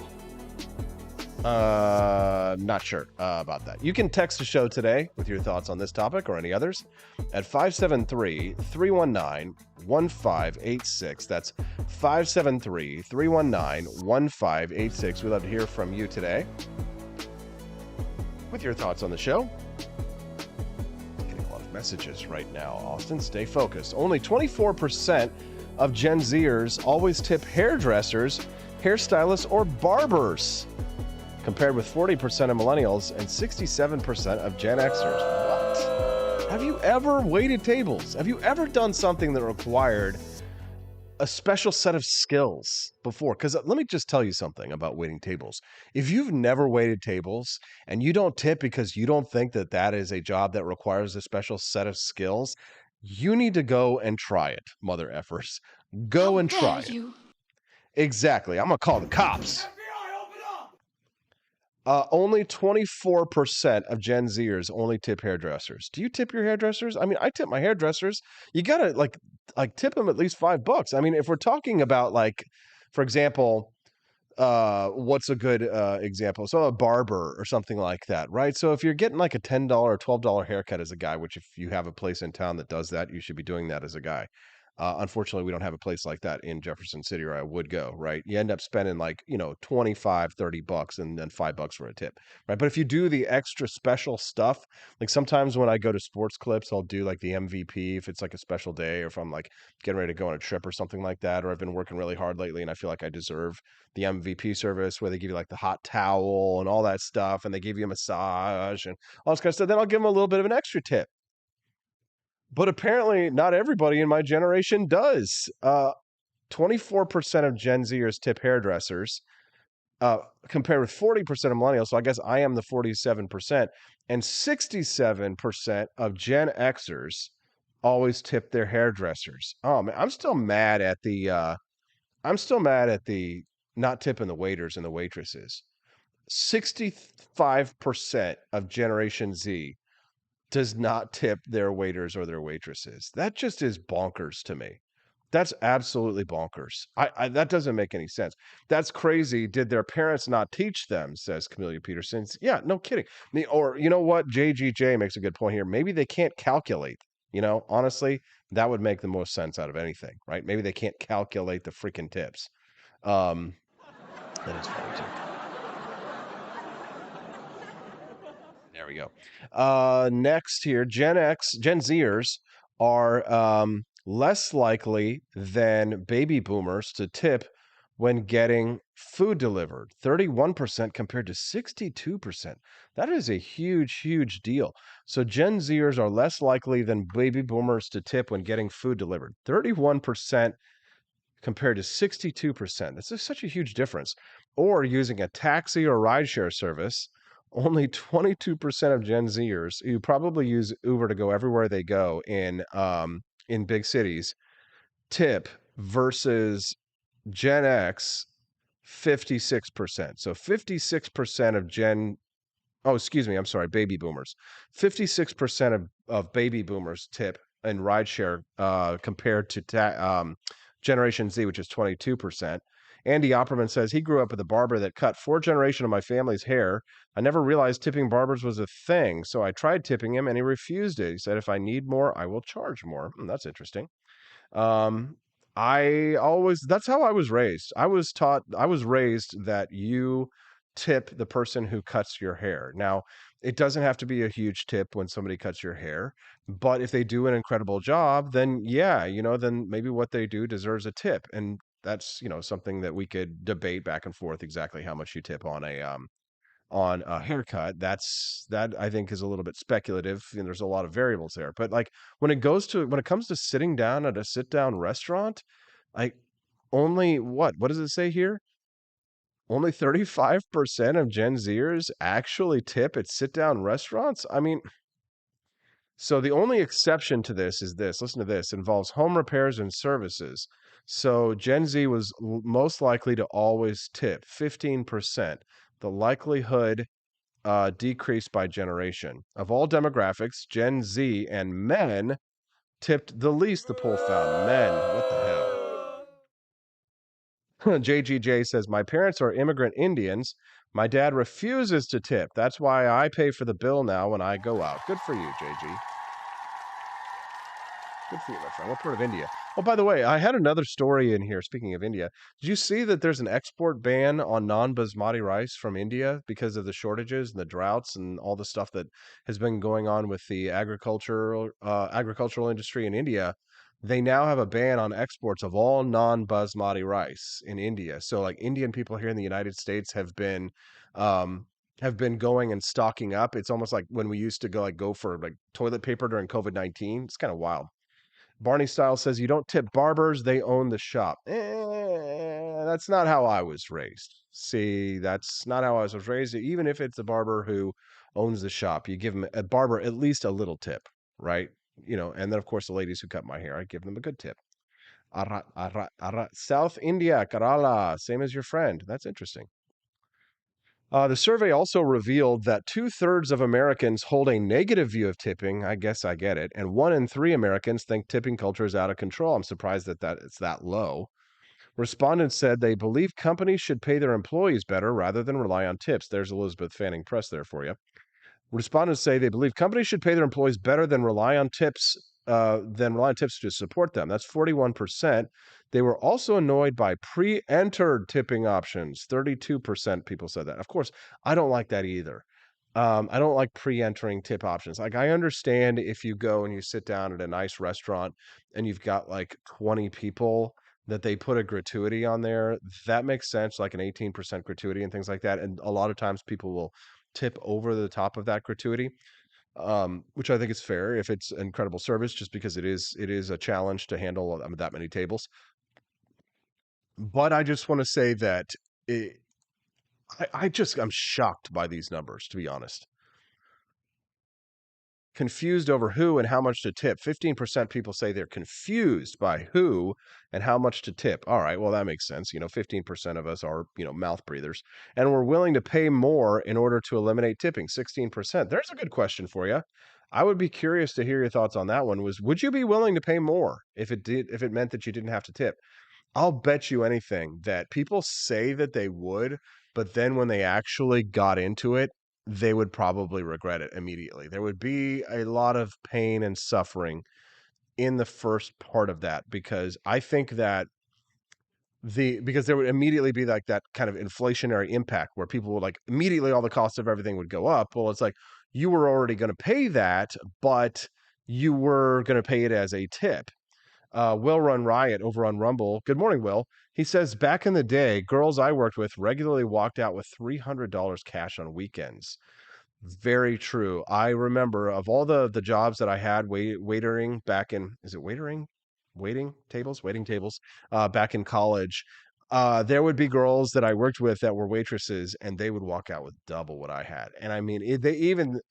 Speaker 1: Not sure about that. You can text the show today with your thoughts on this topic or any others at 573-319-1586. That's 573-319-1586. We'd love to hear from you today with your thoughts on the show. Getting a lot of messages right now, Austin. Stay focused. Only 24% of Gen Zers always tip hairdressers, hairstylists, or barbers, compared with 40% of millennials and 67% of Gen Xers. What? Have you ever waited tables? Have you ever done something that required a special set of skills before? Because let me just tell you something about waiting tables. If you've never waited tables and you don't tip because you don't think that that is a job that requires a special set of skills, you need to go and try it, mother effers. Go and try it. Exactly. I'm going to call the cops. Only 24% of Gen Zers only tip hairdressers. Do you tip your hairdressers? I mean, I tip my hairdressers. You gotta like tip them at least $5. I mean, if we're talking about like, for example, what's a good example? So a barber or something like that, right? So if you're getting like a $10 or $12 haircut as a guy, which if you have a place in town that does that, you should be doing that as a guy. Unfortunately, we don't have a place like that in Jefferson City, or I would go, right? You end up spending like, 25, $30 and then $5 for a tip, right? But if you do the extra special stuff, like sometimes when I go to sports clips, I'll do like the MVP if it's like a special day, or if I'm like getting ready to go on a trip or something like that, or I've been working really hard lately and I feel like I deserve the MVP service where they give you like the hot towel and all that stuff, and they give you a massage and all this kind of stuff, then I'll give them a little bit of an extra tip. But apparently, not everybody in my generation does. 24% of Gen Zers tip hairdressers, compared with 40% of millennials. So I guess I am the 47%. And 67% of Gen Xers always tip their hairdressers. Oh man, I'm still mad at the not tipping the waiters and the waitresses. 65% of Generation Z does not tip their waiters or their waitresses. That just is bonkers to me. That's absolutely bonkers. That doesn't make any sense. That's crazy. Did their parents not teach them? Says Camellia Peterson. Yeah, no kidding. Or you know what? JGJ makes a good point here. Maybe they can't calculate. Honestly, that would make the most sense out of anything, right? Maybe they can't calculate the freaking tips. That is funny too. There we go. Next here, Gen Zers are less likely than baby boomers to tip when getting food delivered. 31% compared to 62%. That is a huge, huge deal. So Gen Zers are less likely than baby boomers to tip when getting food delivered. 31% compared to 62%. That's such a huge difference. Or using a taxi or rideshare service, only 22% of Gen Zers, who probably use Uber to go everywhere they go in big cities, tip, versus Gen X, 56%. So 56% of baby boomers. 56% of baby boomers tip in rideshare compared to Generation Z, which is 22%. Andy Opperman says he grew up with a barber that cut 4 generations of my family's hair. I never realized tipping barbers was a thing, so I tried tipping him and he refused it. He said, if I need more, I will charge more. That's interesting. That's how I was raised. I was raised that you tip the person who cuts your hair. Now, it doesn't have to be a huge tip when somebody cuts your hair, but if they do an incredible job, then yeah, then maybe what they do deserves a tip. And that's, something that we could debate back and forth exactly how much you tip on a haircut. That I think is a little bit speculative, and there's a lot of variables there. But like when it comes to sitting down at a sit down restaurant, I only what does it say here? Only 35% of Gen Zers actually tip at sit down restaurants. I mean, so the only exception to this is this. Listen to this. Involves home repairs and services. So Gen Z was most likely to always tip 15%. The likelihood decreased by generation. Of all demographics, Gen Z and men tipped the least, the poll found. Men, what the hell? JGJ says, my parents are immigrant Indians. My dad refuses to tip. That's why I pay for the bill now when I go out. Good for you, JG. Good for you, my friend. What part of India? Oh, by the way, I had another story in here. Speaking of India, did you see that there's an export ban on non-basmati rice from India because of the shortages and the droughts and all the stuff that has been going on with the agricultural industry in India? They now have a ban on exports of all non-basmati rice in India. So, like, Indian people here in the United States have been going and stocking up. It's almost like when we used to go for like toilet paper during COVID-19. It's kind of wild. Barney Style says, you don't tip barbers, they own the shop. That's not how I was raised. See, that's not how I was raised. Even if it's a barber who owns the shop, you give a barber at least a little tip, right? And then of course the ladies who cut my hair, I give them a good tip. South India, Kerala, same as your friend. That's interesting. The survey also revealed that 2/3 of Americans hold a negative view of tipping. I guess I get it. And 1 in 3 Americans think tipping culture is out of control. I'm surprised that it's that low. Respondents said they believe companies should pay their employees better rather than rely on tips. There's Elizabeth Fanning Press there for you. Respondents say they believe companies should pay their employees better than rely on tips than rely on tips to support them. That's 41%. They were also annoyed by pre-entered tipping options. 32% people said that. Of course, I don't like that either. I don't like pre-entering tip options. Like, I understand if you go and you sit down at a nice restaurant and you've got like 20 people that they put a gratuity on there. That makes sense, like an 18% gratuity and things like that. And a lot of times people will tip over the top of that gratuity, which I think is fair if it's incredible service, just because it is a challenge to handle that many tables. But I just want to say that I'm shocked by these numbers, to be honest. Confused over who and how much to tip. 15% people say they're confused by who and how much to tip. All right, well, that makes sense. 15% of us are, mouth breathers, and we're willing to pay more in order to eliminate tipping. 16%. There's a good question for you. I would be curious to hear your thoughts on that one. Would you be willing to pay more if it meant that you didn't have to tip? I'll bet you anything that people say that they would, but then when they actually got into it, they would probably regret it immediately. There would be a lot of pain and suffering in the first part of that, because I think that because there would immediately be like that kind of inflationary impact where people would, like, immediately all the cost of everything would go up. Well, it's like you were already going to pay that, but you were going to pay it as a tip. Will Run Riot over on Rumble. Good morning, Will. He says, back in the day, girls I worked with regularly walked out with $300 cash on weekends. Very true. I remember of all the jobs that I had waitering back in, is it waitering? Waiting tables, back in college. There would be girls that I worked with that were waitresses, and they would walk out with double what I had. And I mean,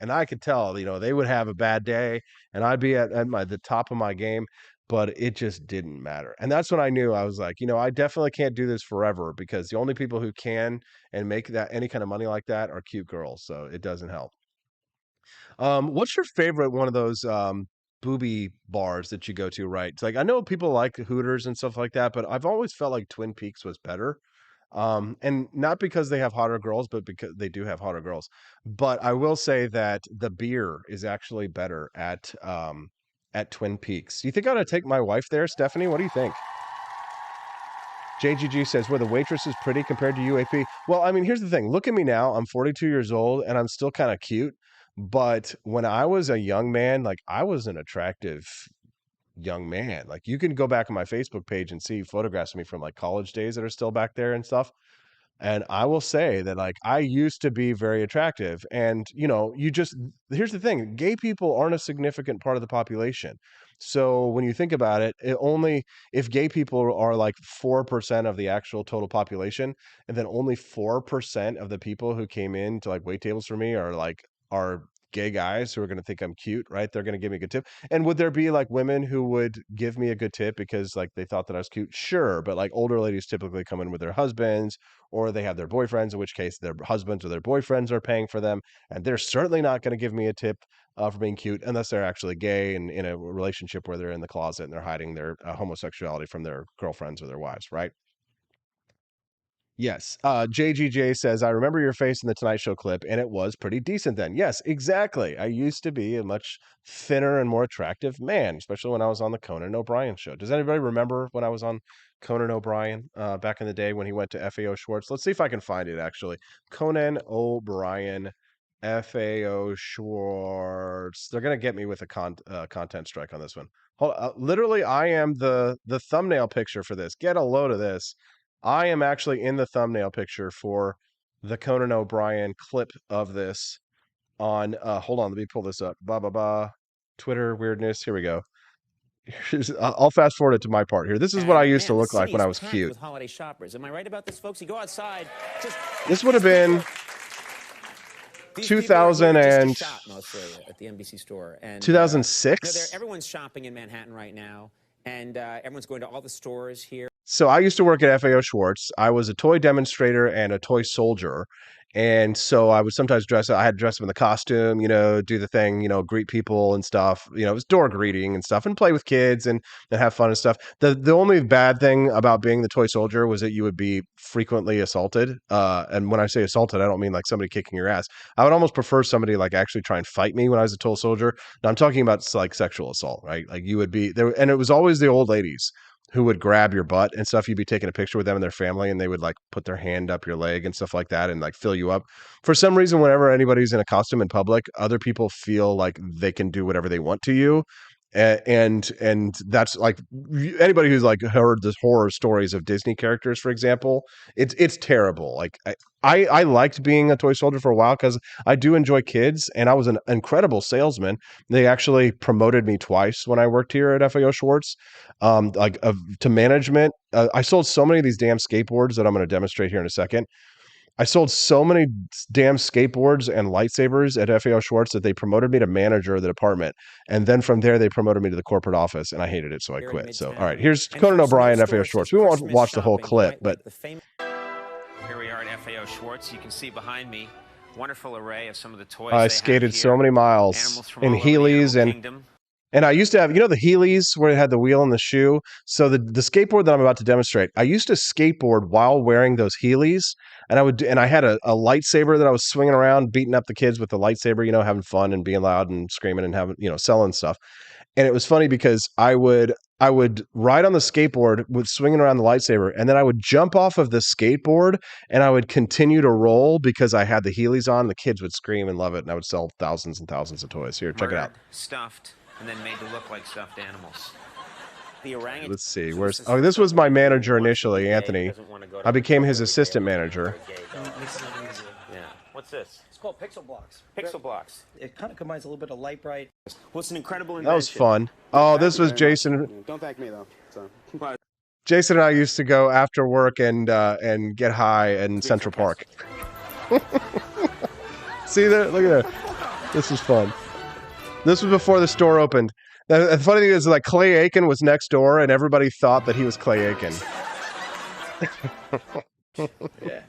Speaker 1: and I could tell, they would have a bad day, and I'd be at the top of my game, but it just didn't matter. And that's when I knew, I was like, I definitely can't do this forever, because the only people who can and make that any kind of money like that are cute girls. So it doesn't help. What's your favorite one of those booby bars that you go to, right? It's like, I know people like Hooters and stuff like that, but I've always felt like Twin Peaks was better. And not because they have hotter girls, but because they do have hotter girls. But I will say that the beer is actually better at Twin Peaks. Do you think I ought to take my wife there, Stephanie? What do you think? JGG says, were the waitresses pretty compared to UAP? Well, I mean, here's the thing. Look at me now. I'm 42 years old and I'm still kind of cute. But when I was a young man, like, I was an attractive young man. Like, you can go back on my Facebook page and see photographs of me from like college days that are still back there and stuff. And I will say that, like, I used to be very attractive. And, here's the thing. Gay people aren't a significant part of the population. So when you think about it, if gay people are like 4% of the actual total population, and then only 4% of the people who came in to like wait tables for me are gay guys who are going to think I'm cute, right? They're going to give me a good tip. And would there be like women who would give me a good tip because like they thought that I was cute? Sure. But like older ladies typically come in with their husbands, or they have their boyfriends, in which case their husbands or their boyfriends are paying for them. And they're certainly not going to give me a tip for being cute unless they're actually gay and in a relationship where they're in the closet and they're hiding their homosexuality from their girlfriends or their wives, right? Yes. JGJ says, I remember your face in the Tonight Show clip, and it was pretty decent then. Yes, exactly. I used to be a much thinner and more attractive man, especially when I was on the Conan O'Brien show. Does anybody remember when I was on Conan O'Brien back in the day when he went to FAO Schwartz? Let's see if I can find it, actually. Conan O'Brien, FAO Schwartz. They're going to get me with a content strike on this one. Literally, I am the thumbnail picture for this. Get a load of this. I am actually in the thumbnail picture for the Conan O'Brien clip of this on, hold on, let me pull this up. Twitter weirdness. Here we go. I'll fast forward it to my part here. This is what I used to look like when I was cute.
Speaker 12: With holiday shoppers. Am I right about this, folks? You go outside.
Speaker 1: This would have been 2000 and
Speaker 12: at the NBC store. And
Speaker 1: 2006.
Speaker 12: everyone's shopping in Manhattan right now, and everyone's going to all the stores here.
Speaker 1: So I used to work at FAO Schwartz. I was a toy demonstrator and a toy soldier. And so I would sometimes I had to dress up in the costume, do the thing, greet people and stuff. It was door greeting and stuff and play with kids and have fun and stuff. The only bad thing about being the toy soldier was that you would be frequently assaulted. And when I say assaulted, I don't mean like somebody kicking your ass. I would almost prefer somebody like actually try and fight me when I was a toy soldier. Now I'm talking about like sexual assault, right? Like you would be there, and it was always the old ladies who would grab your butt and stuff. You'd be taking a picture with them and their family, and they would like put their hand up your leg and stuff like that and like fill you up. For some reason, whenever anybody's in a costume in public, other people feel like they can do whatever they want to you. And that's like anybody who's like heard the horror stories of Disney characters, for example, it's terrible. Like I liked being a toy soldier for a while because I do enjoy kids, and I was an incredible salesman. They actually promoted me twice when I worked here at FAO Schwartz, to management. I sold so many of these damn skateboards that I'm going to demonstrate here in a second. I sold so many damn skateboards and lightsabers at FAO Schwartz that they promoted me to manager of the department. And then from there, they promoted me to the corporate office, and I hated it, so I quit. So, all right, here's Conan O'Brien, FAO Schwartz. We won't watch the whole clip, but...
Speaker 13: Here we are at FAO Schwartz. You can see behind me, wonderful array of some of the toys
Speaker 1: I skated so many miles in Heelys and I used to have, the Heelys where it had the wheel and the shoe. So the skateboard that I'm about to demonstrate, I used to skateboard while wearing those Heelys, and I had a lightsaber that I was swinging around, beating up the kids with the lightsaber, having fun and being loud and screaming and having, selling stuff. And it was funny because I would ride on the skateboard with swinging around the lightsaber, and then I would jump off of the skateboard and I would continue to roll because I had the Heelys on. The kids would scream and love it, and I would sell thousands and thousands of toys. Here, check it out.
Speaker 13: Stuffed and then made to look like stuffed animals. The orangutan.
Speaker 1: Let's see. This was my manager initially, Anthony. I became his assistant manager.
Speaker 13: Yeah. What's this?
Speaker 14: It's called Pixel Blocks.
Speaker 13: Pixel Blocks.
Speaker 14: It kind of combines a little bit of light bright.
Speaker 13: Well, it's an incredible invention.
Speaker 1: That was fun. Oh, this was Jason.
Speaker 14: Don't thank me though. So.
Speaker 1: Jason and I used to go after work and get high in Central Park. See there? Look at that. This was fun. This was before the store opened. The funny thing is, like, Clay Aiken was next door, and everybody thought that he was Clay Aiken.
Speaker 14: Yeah.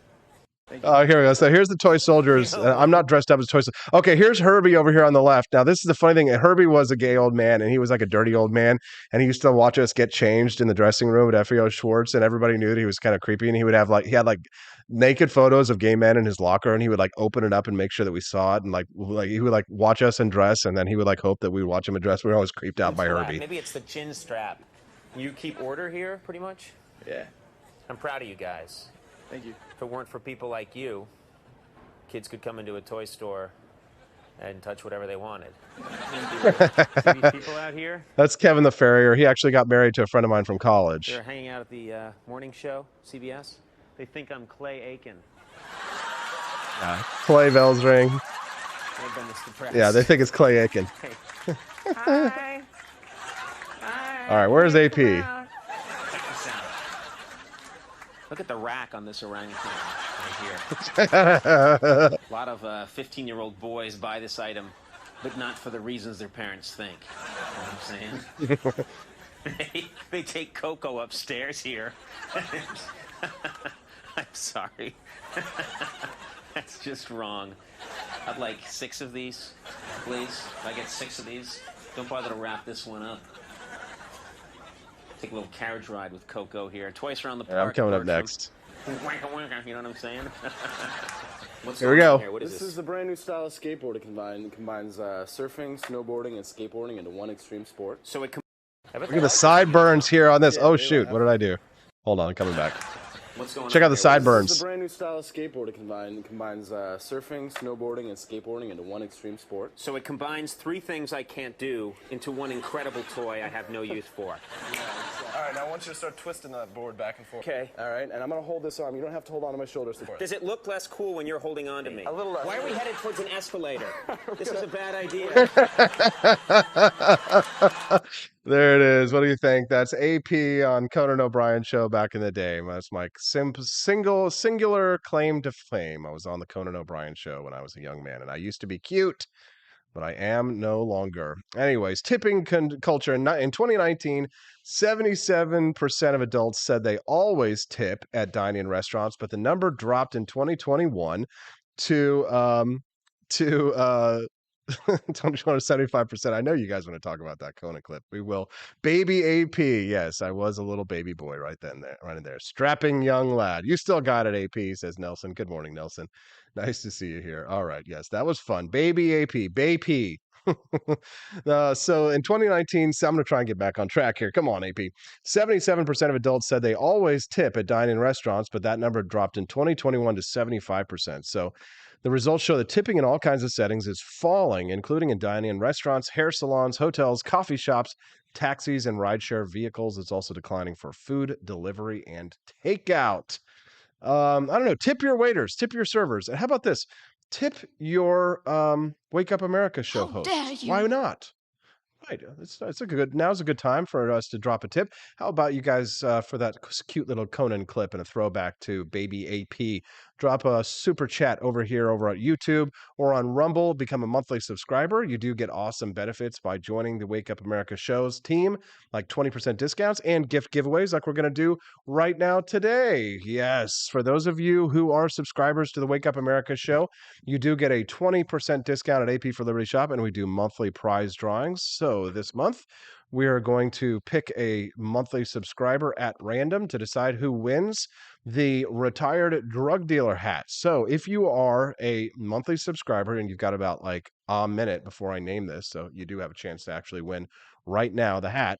Speaker 1: Oh, here we go. So here's the toy soldiers. I'm not dressed up as toy soldiers. Okay, here's Herbie over here on the left. Now, this is the funny thing. Herbie was a gay old man, and he was like a dirty old man, and he used to watch us get changed in the dressing room at FAO Schwartz, and everybody knew that he was kind of creepy, and he had naked photos of gay men in his locker, and he would like open it up and make sure that we saw it, and like he would like watch us undress, and then he would like hope that we would watch him undress. We were always creeped out by Herbie.
Speaker 13: Maybe it's the chin strap. You keep order here, pretty much?
Speaker 14: Yeah.
Speaker 13: I'm proud of you guys.
Speaker 14: Thank you.
Speaker 13: If it weren't for people like you, kids could come into a toy store and touch whatever they wanted. See these people out here?
Speaker 1: That's Kevin the Farrier. He actually got married to a friend of mine from college.
Speaker 13: They're hanging out at the morning show, CBS. They think I'm Clay Aiken.
Speaker 1: Yeah. Clay bells ring. Yeah, they think it's Clay Aiken.
Speaker 13: Hey. Hi. Hi.
Speaker 1: All right, where's AP?
Speaker 13: Check this out. Look at the rack on this orangutan right here. A lot of 15-year-old boys buy this item, but not for the reasons their parents think. You know what I'm saying? They take Coco upstairs here. I'm sorry. That's just wrong. I'd like 6 of these, please. If I get 6 of these, don't bother to wrap this one up. Take a little carriage ride with Coco here. Twice around the park.
Speaker 1: Yeah, I'm coming up next.
Speaker 13: You know what I'm saying?
Speaker 1: Here we go.
Speaker 13: Here? What is
Speaker 14: This is the brand new style of skateboard. It combines surfing, snowboarding, and skateboarding into one extreme sport.
Speaker 13: So it
Speaker 1: Look at the sideburns here on this. Oh, shoot. What did I do? Hold on. I'm coming back.
Speaker 13: What's going
Speaker 1: Check
Speaker 13: on
Speaker 1: out the
Speaker 13: here?
Speaker 1: sideburns.
Speaker 14: This is the brand new style of skateboard. It combines surfing, snowboarding, and skateboarding into one extreme sport.
Speaker 13: So it combines 3 things I can't do into one incredible toy I have no use for.
Speaker 14: All right, now I want you to start twisting that board back and forth. Okay. All right, and I'm going to hold this arm. You don't have to hold on to my shoulders.
Speaker 13: Does it look less cool when you're holding on to me?
Speaker 14: A little less.
Speaker 13: Why are we headed towards an escalator? This is a bad idea.
Speaker 1: There it is. What do you think? That's AP on Conan O'Brien show back in the day. That's my singular claim to fame. I was on the Conan O'Brien show when I was a young man, and I used to be cute, but I am no longer. Anyways, tipping culture in 2019, 77% of adults said they always tip at dining restaurants, but the number dropped in 2021 to 75%. I know you guys want to talk about that Conan clip. We will. Baby AP. Yes, I was a little baby boy right in there. Strapping young lad. You still got it, AP, says Nelson. Good morning, Nelson. Nice to see you here. All right. Yes, that was fun. Baby AP. Baby. So in 2019, so I'm going to try and get back on track here. Come on, AP. 77% of adults said they always tip at dine-in restaurants, but that number dropped in 2021 to 75%. So the results show that tipping in all kinds of settings is falling, including in dining restaurants, hair salons, hotels, coffee shops, taxis, and rideshare vehicles. It's also declining for food delivery and takeout. I don't know. Tip your waiters, tip your servers. And how about this? Tip your Wake Up America show hosts.
Speaker 3: dare you.
Speaker 1: Why not? Right. Now's a good time for us to drop a tip. How about you guys for that cute little Conan clip and a throwback to Baby AP? Drop a super chat over here over at YouTube or on Rumble. Become a monthly subscriber. You do get awesome benefits by joining the Wake Up America shows team, like 20% discounts and gift giveaways like we're going to do right now today. Yes, for those of you who are subscribers to the Wake Up America show, you do get a 20% discount at AP for Liberty Shop, and we do monthly prize drawings. So this month, we are going to pick a monthly subscriber at random to decide who wins the retired drug dealer hat. So if you are a monthly subscriber and you've got about like a minute before I name this, so you do have a chance to actually win right now the hat.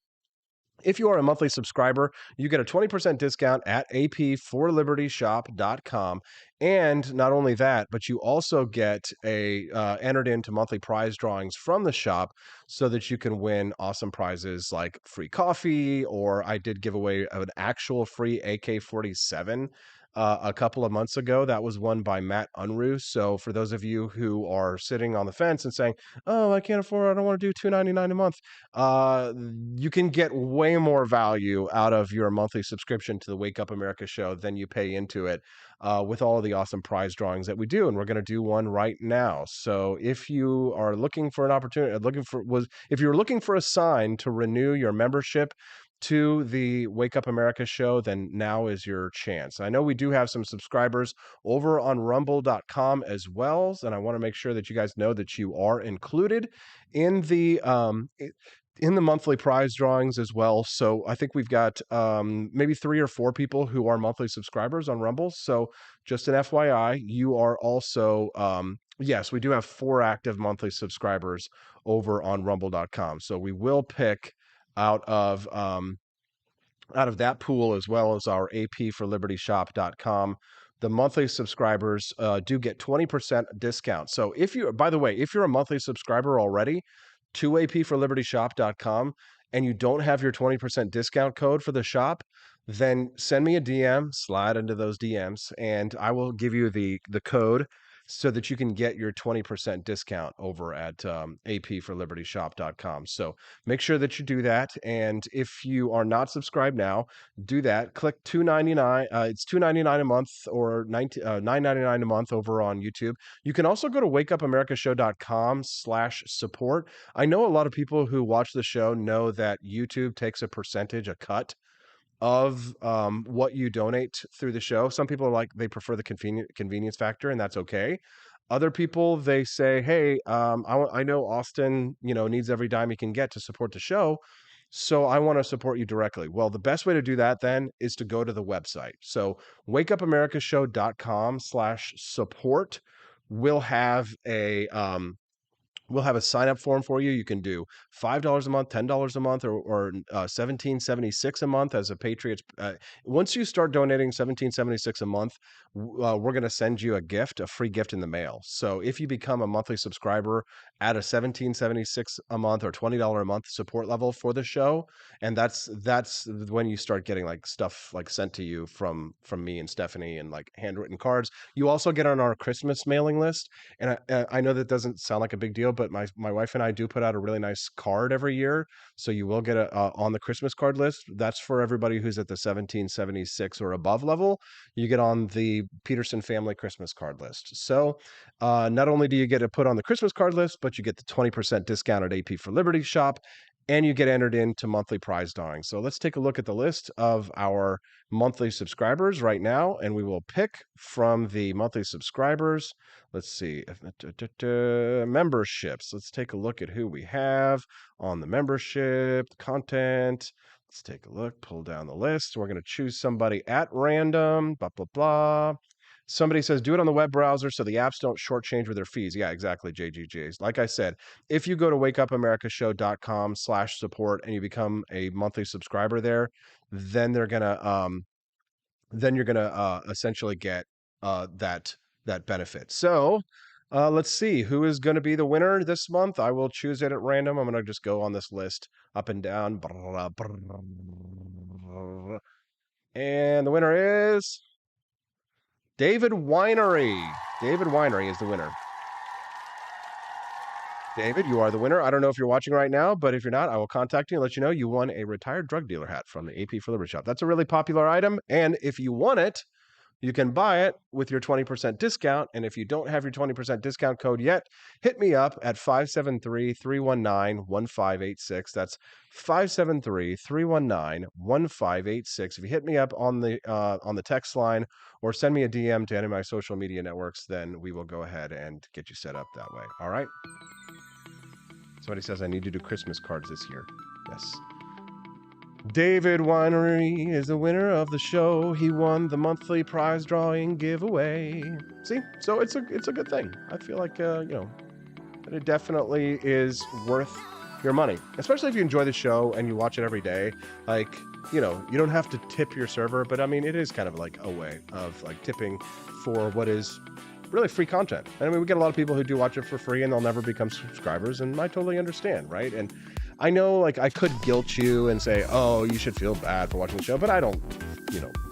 Speaker 1: If you are a monthly subscriber, you get a 20% discount at apforlibertyshop.com. And not only that, but you also get entered into monthly prize drawings from the shop so that you can win awesome prizes like free coffee, or I did give away an actual free AK-47 a couple of months ago. That was won by Matt Unruh. So for those of you who are sitting on the fence and saying, oh, I can't afford, I don't want to do $2.99 a month, you can get way more value out of your monthly subscription to the Wake Up America show than you pay into it with all of the awesome prize drawings that we do. And we're going to do one right now. So if you are looking for an opportunity, if you're looking for a sign to renew your membership to the Wake Up America show, then now is your chance. I know we do have some subscribers over on rumble.com as well, and I want to make sure that you guys know that you are included in the monthly prize drawings as well. So I think we've got maybe 3 or 4 people who are monthly subscribers on Rumble. So just an FYI, you are also yes, we do have 4 active monthly subscribers over on rumble.com. So we will pick out of that pool, as well as our apforlibertyshop.com. The monthly subscribers do get 20% discount. So if you're a monthly subscriber already to apforlibertyshop.com and you don't have your 20% discount code for the shop, then send me a DM, slide into those DMs, and I will give you the code so that you can get your 20% discount over at apforlibertyshop.com. So make sure that you do that. And if you are not subscribed now, do that. Click $2.99. It's $2.99 a month or $9.99 a month over on YouTube. You can also go to wakeupamerica.show.com/support. I know a lot of people who watch the show know that YouTube takes a cut of what you donate through the show. Some people are like, they prefer the convenience factor, and that's okay. Other people, they say, hey, I know Austin, needs every dime he can get to support the show, so I want to support you directly. Well, the best way to do that then is to go to the website. So wakeupamerica.show.com/support will have a we'll have a sign up form for you. You can do $5 a month, $10 a month, or $17.76 a month as a Patriots. Once you start donating $17.76 a month, we're going to send you a free gift in the mail. So if you become a monthly subscriber at a $17.76 a month or $20 a month support level for the show, and that's when you start getting like stuff like sent to you from me and Stephanie, and like handwritten cards. You also get on our Christmas mailing list, and I know that doesn't sound like a big deal, but my wife and I do put out a really nice card every year, so you will get on the Christmas card list. That's for everybody who's at the 1776 or above level. You get on the Peterson family Christmas card list. So not only do you get to put on the Christmas card list, but but you get the 20% discount at AP for Liberty shop, and you get entered into monthly prize drawing. So let's take a look at the list of our monthly subscribers right now, and we will pick from the monthly subscribers. Let's see, memberships. Let's take a look at who we have on the membership content. Let's take a look, pull down the list. We're going to choose somebody at random, blah, blah, blah. Somebody says, do it on the web browser so the apps don't shortchange with their fees. Yeah, exactly, JGJs. Like I said, if you go to wakeupamericashow.com/support and you become a monthly subscriber there, then they're gonna you're gonna essentially get that benefit. So let's see who is going to be the winner this month. I will choose it at random. I'm going to just go on this list up and down. And the winner is David Winery. David Winery is the winner. David, you are the winner. I don't know if you're watching right now, but if you're not, I will contact you and let you know you won a retired drug dealer hat from the AP for Liberty shop. That's a really popular item. And if you want it, you can buy it with your 20% discount. And if you don't have your 20% discount code yet, hit me up at 573-319-1586. That's 573-319-1586. If you hit me up on the text line or send me a DM to any of my social media networks, then we will go ahead and get you set up that way. All right. Somebody says I need to do Christmas cards this year. Yes. David Winery is the winner of the show. He won the monthly prize drawing giveaway. See, so it's a good thing. I feel like that it definitely is worth your money, especially if you enjoy the show and you watch it every day. Like, you don't have to tip your server, but I mean, it is kind of like a way of like tipping for what is really free content. And I mean, we get a lot of people who do watch it for free and they'll never become subscribers, and I totally understand, right? And I know, like, I could guilt you and say, oh, you should feel bad for watching the show, but I don't,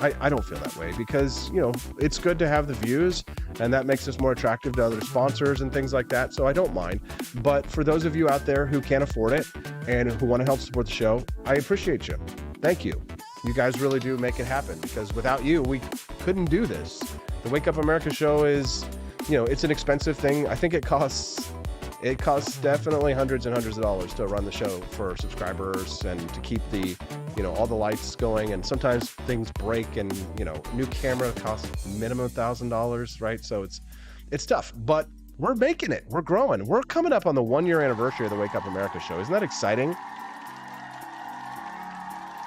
Speaker 1: I don't feel that way because, it's good to have the views and that makes us more attractive to other sponsors and things like that. So I don't mind. But for those of you out there who can't afford it and who want to help support the show, I appreciate you. Thank you. You guys really do make it happen because without you, we couldn't do this. The Wake Up America show is, it's an expensive thing. I think it costs definitely hundreds and hundreds of dollars to run the show for subscribers and to keep the, all the lights going. And sometimes things break and, new camera costs minimum $1,000, right? So it's tough, but we're making it. We're growing. We're coming up on the 1-year anniversary of the Wake Up America show. Isn't that exciting?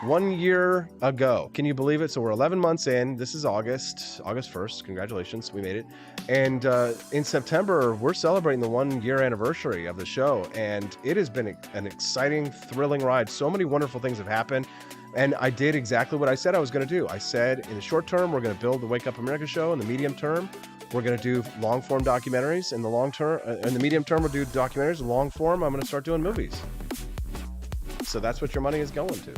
Speaker 1: 1 year ago. Can you believe it? So we're 11 months in. This is August 1st. Congratulations. We made it. And in September, we're celebrating the 1-year anniversary of the show. And it has been an exciting, thrilling ride. So many wonderful things have happened. And I did exactly what I said I was going to do. I said in the short term, we're going to build the Wake Up America show. In the medium term, we're going to do long form documentaries. In the long term, in the medium term, we'll do documentaries. Long form, I'm going to start doing movies. So that's what your money is going to.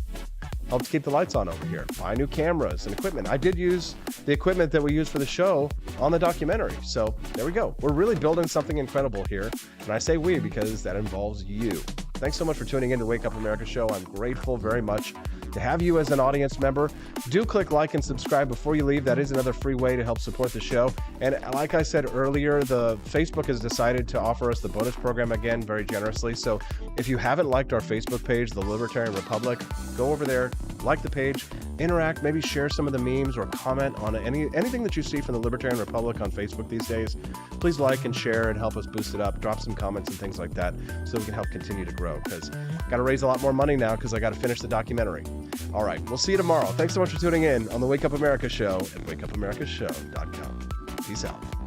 Speaker 1: Help to keep the lights on over here. Buy new cameras and equipment. I did use the equipment that we used for the show on the documentary. So there we go. We're really building something incredible here. And I say we because that involves you. Thanks so much for tuning in to Wake Up America show. I'm grateful very much to have you as an audience member. Do click like and subscribe before you leave. That is another free way to help support the show. And like I said earlier, the Facebook has decided to offer us the bonus program again very generously. So if you haven't liked our Facebook page, The Libertarian Republic, go over there, like the page, interact, maybe share some of the memes or comment on anything that you see from the Libertarian Republic on Facebook these days. Please like and share and help us boost it up. Drop some comments and things like that so we can help continue to grow, because got to raise a lot more money now because I got to finish the documentary. All right, we'll see you tomorrow. Thanks so much for tuning in on the Wake Up America show at wakeupamericashow.com. Peace out.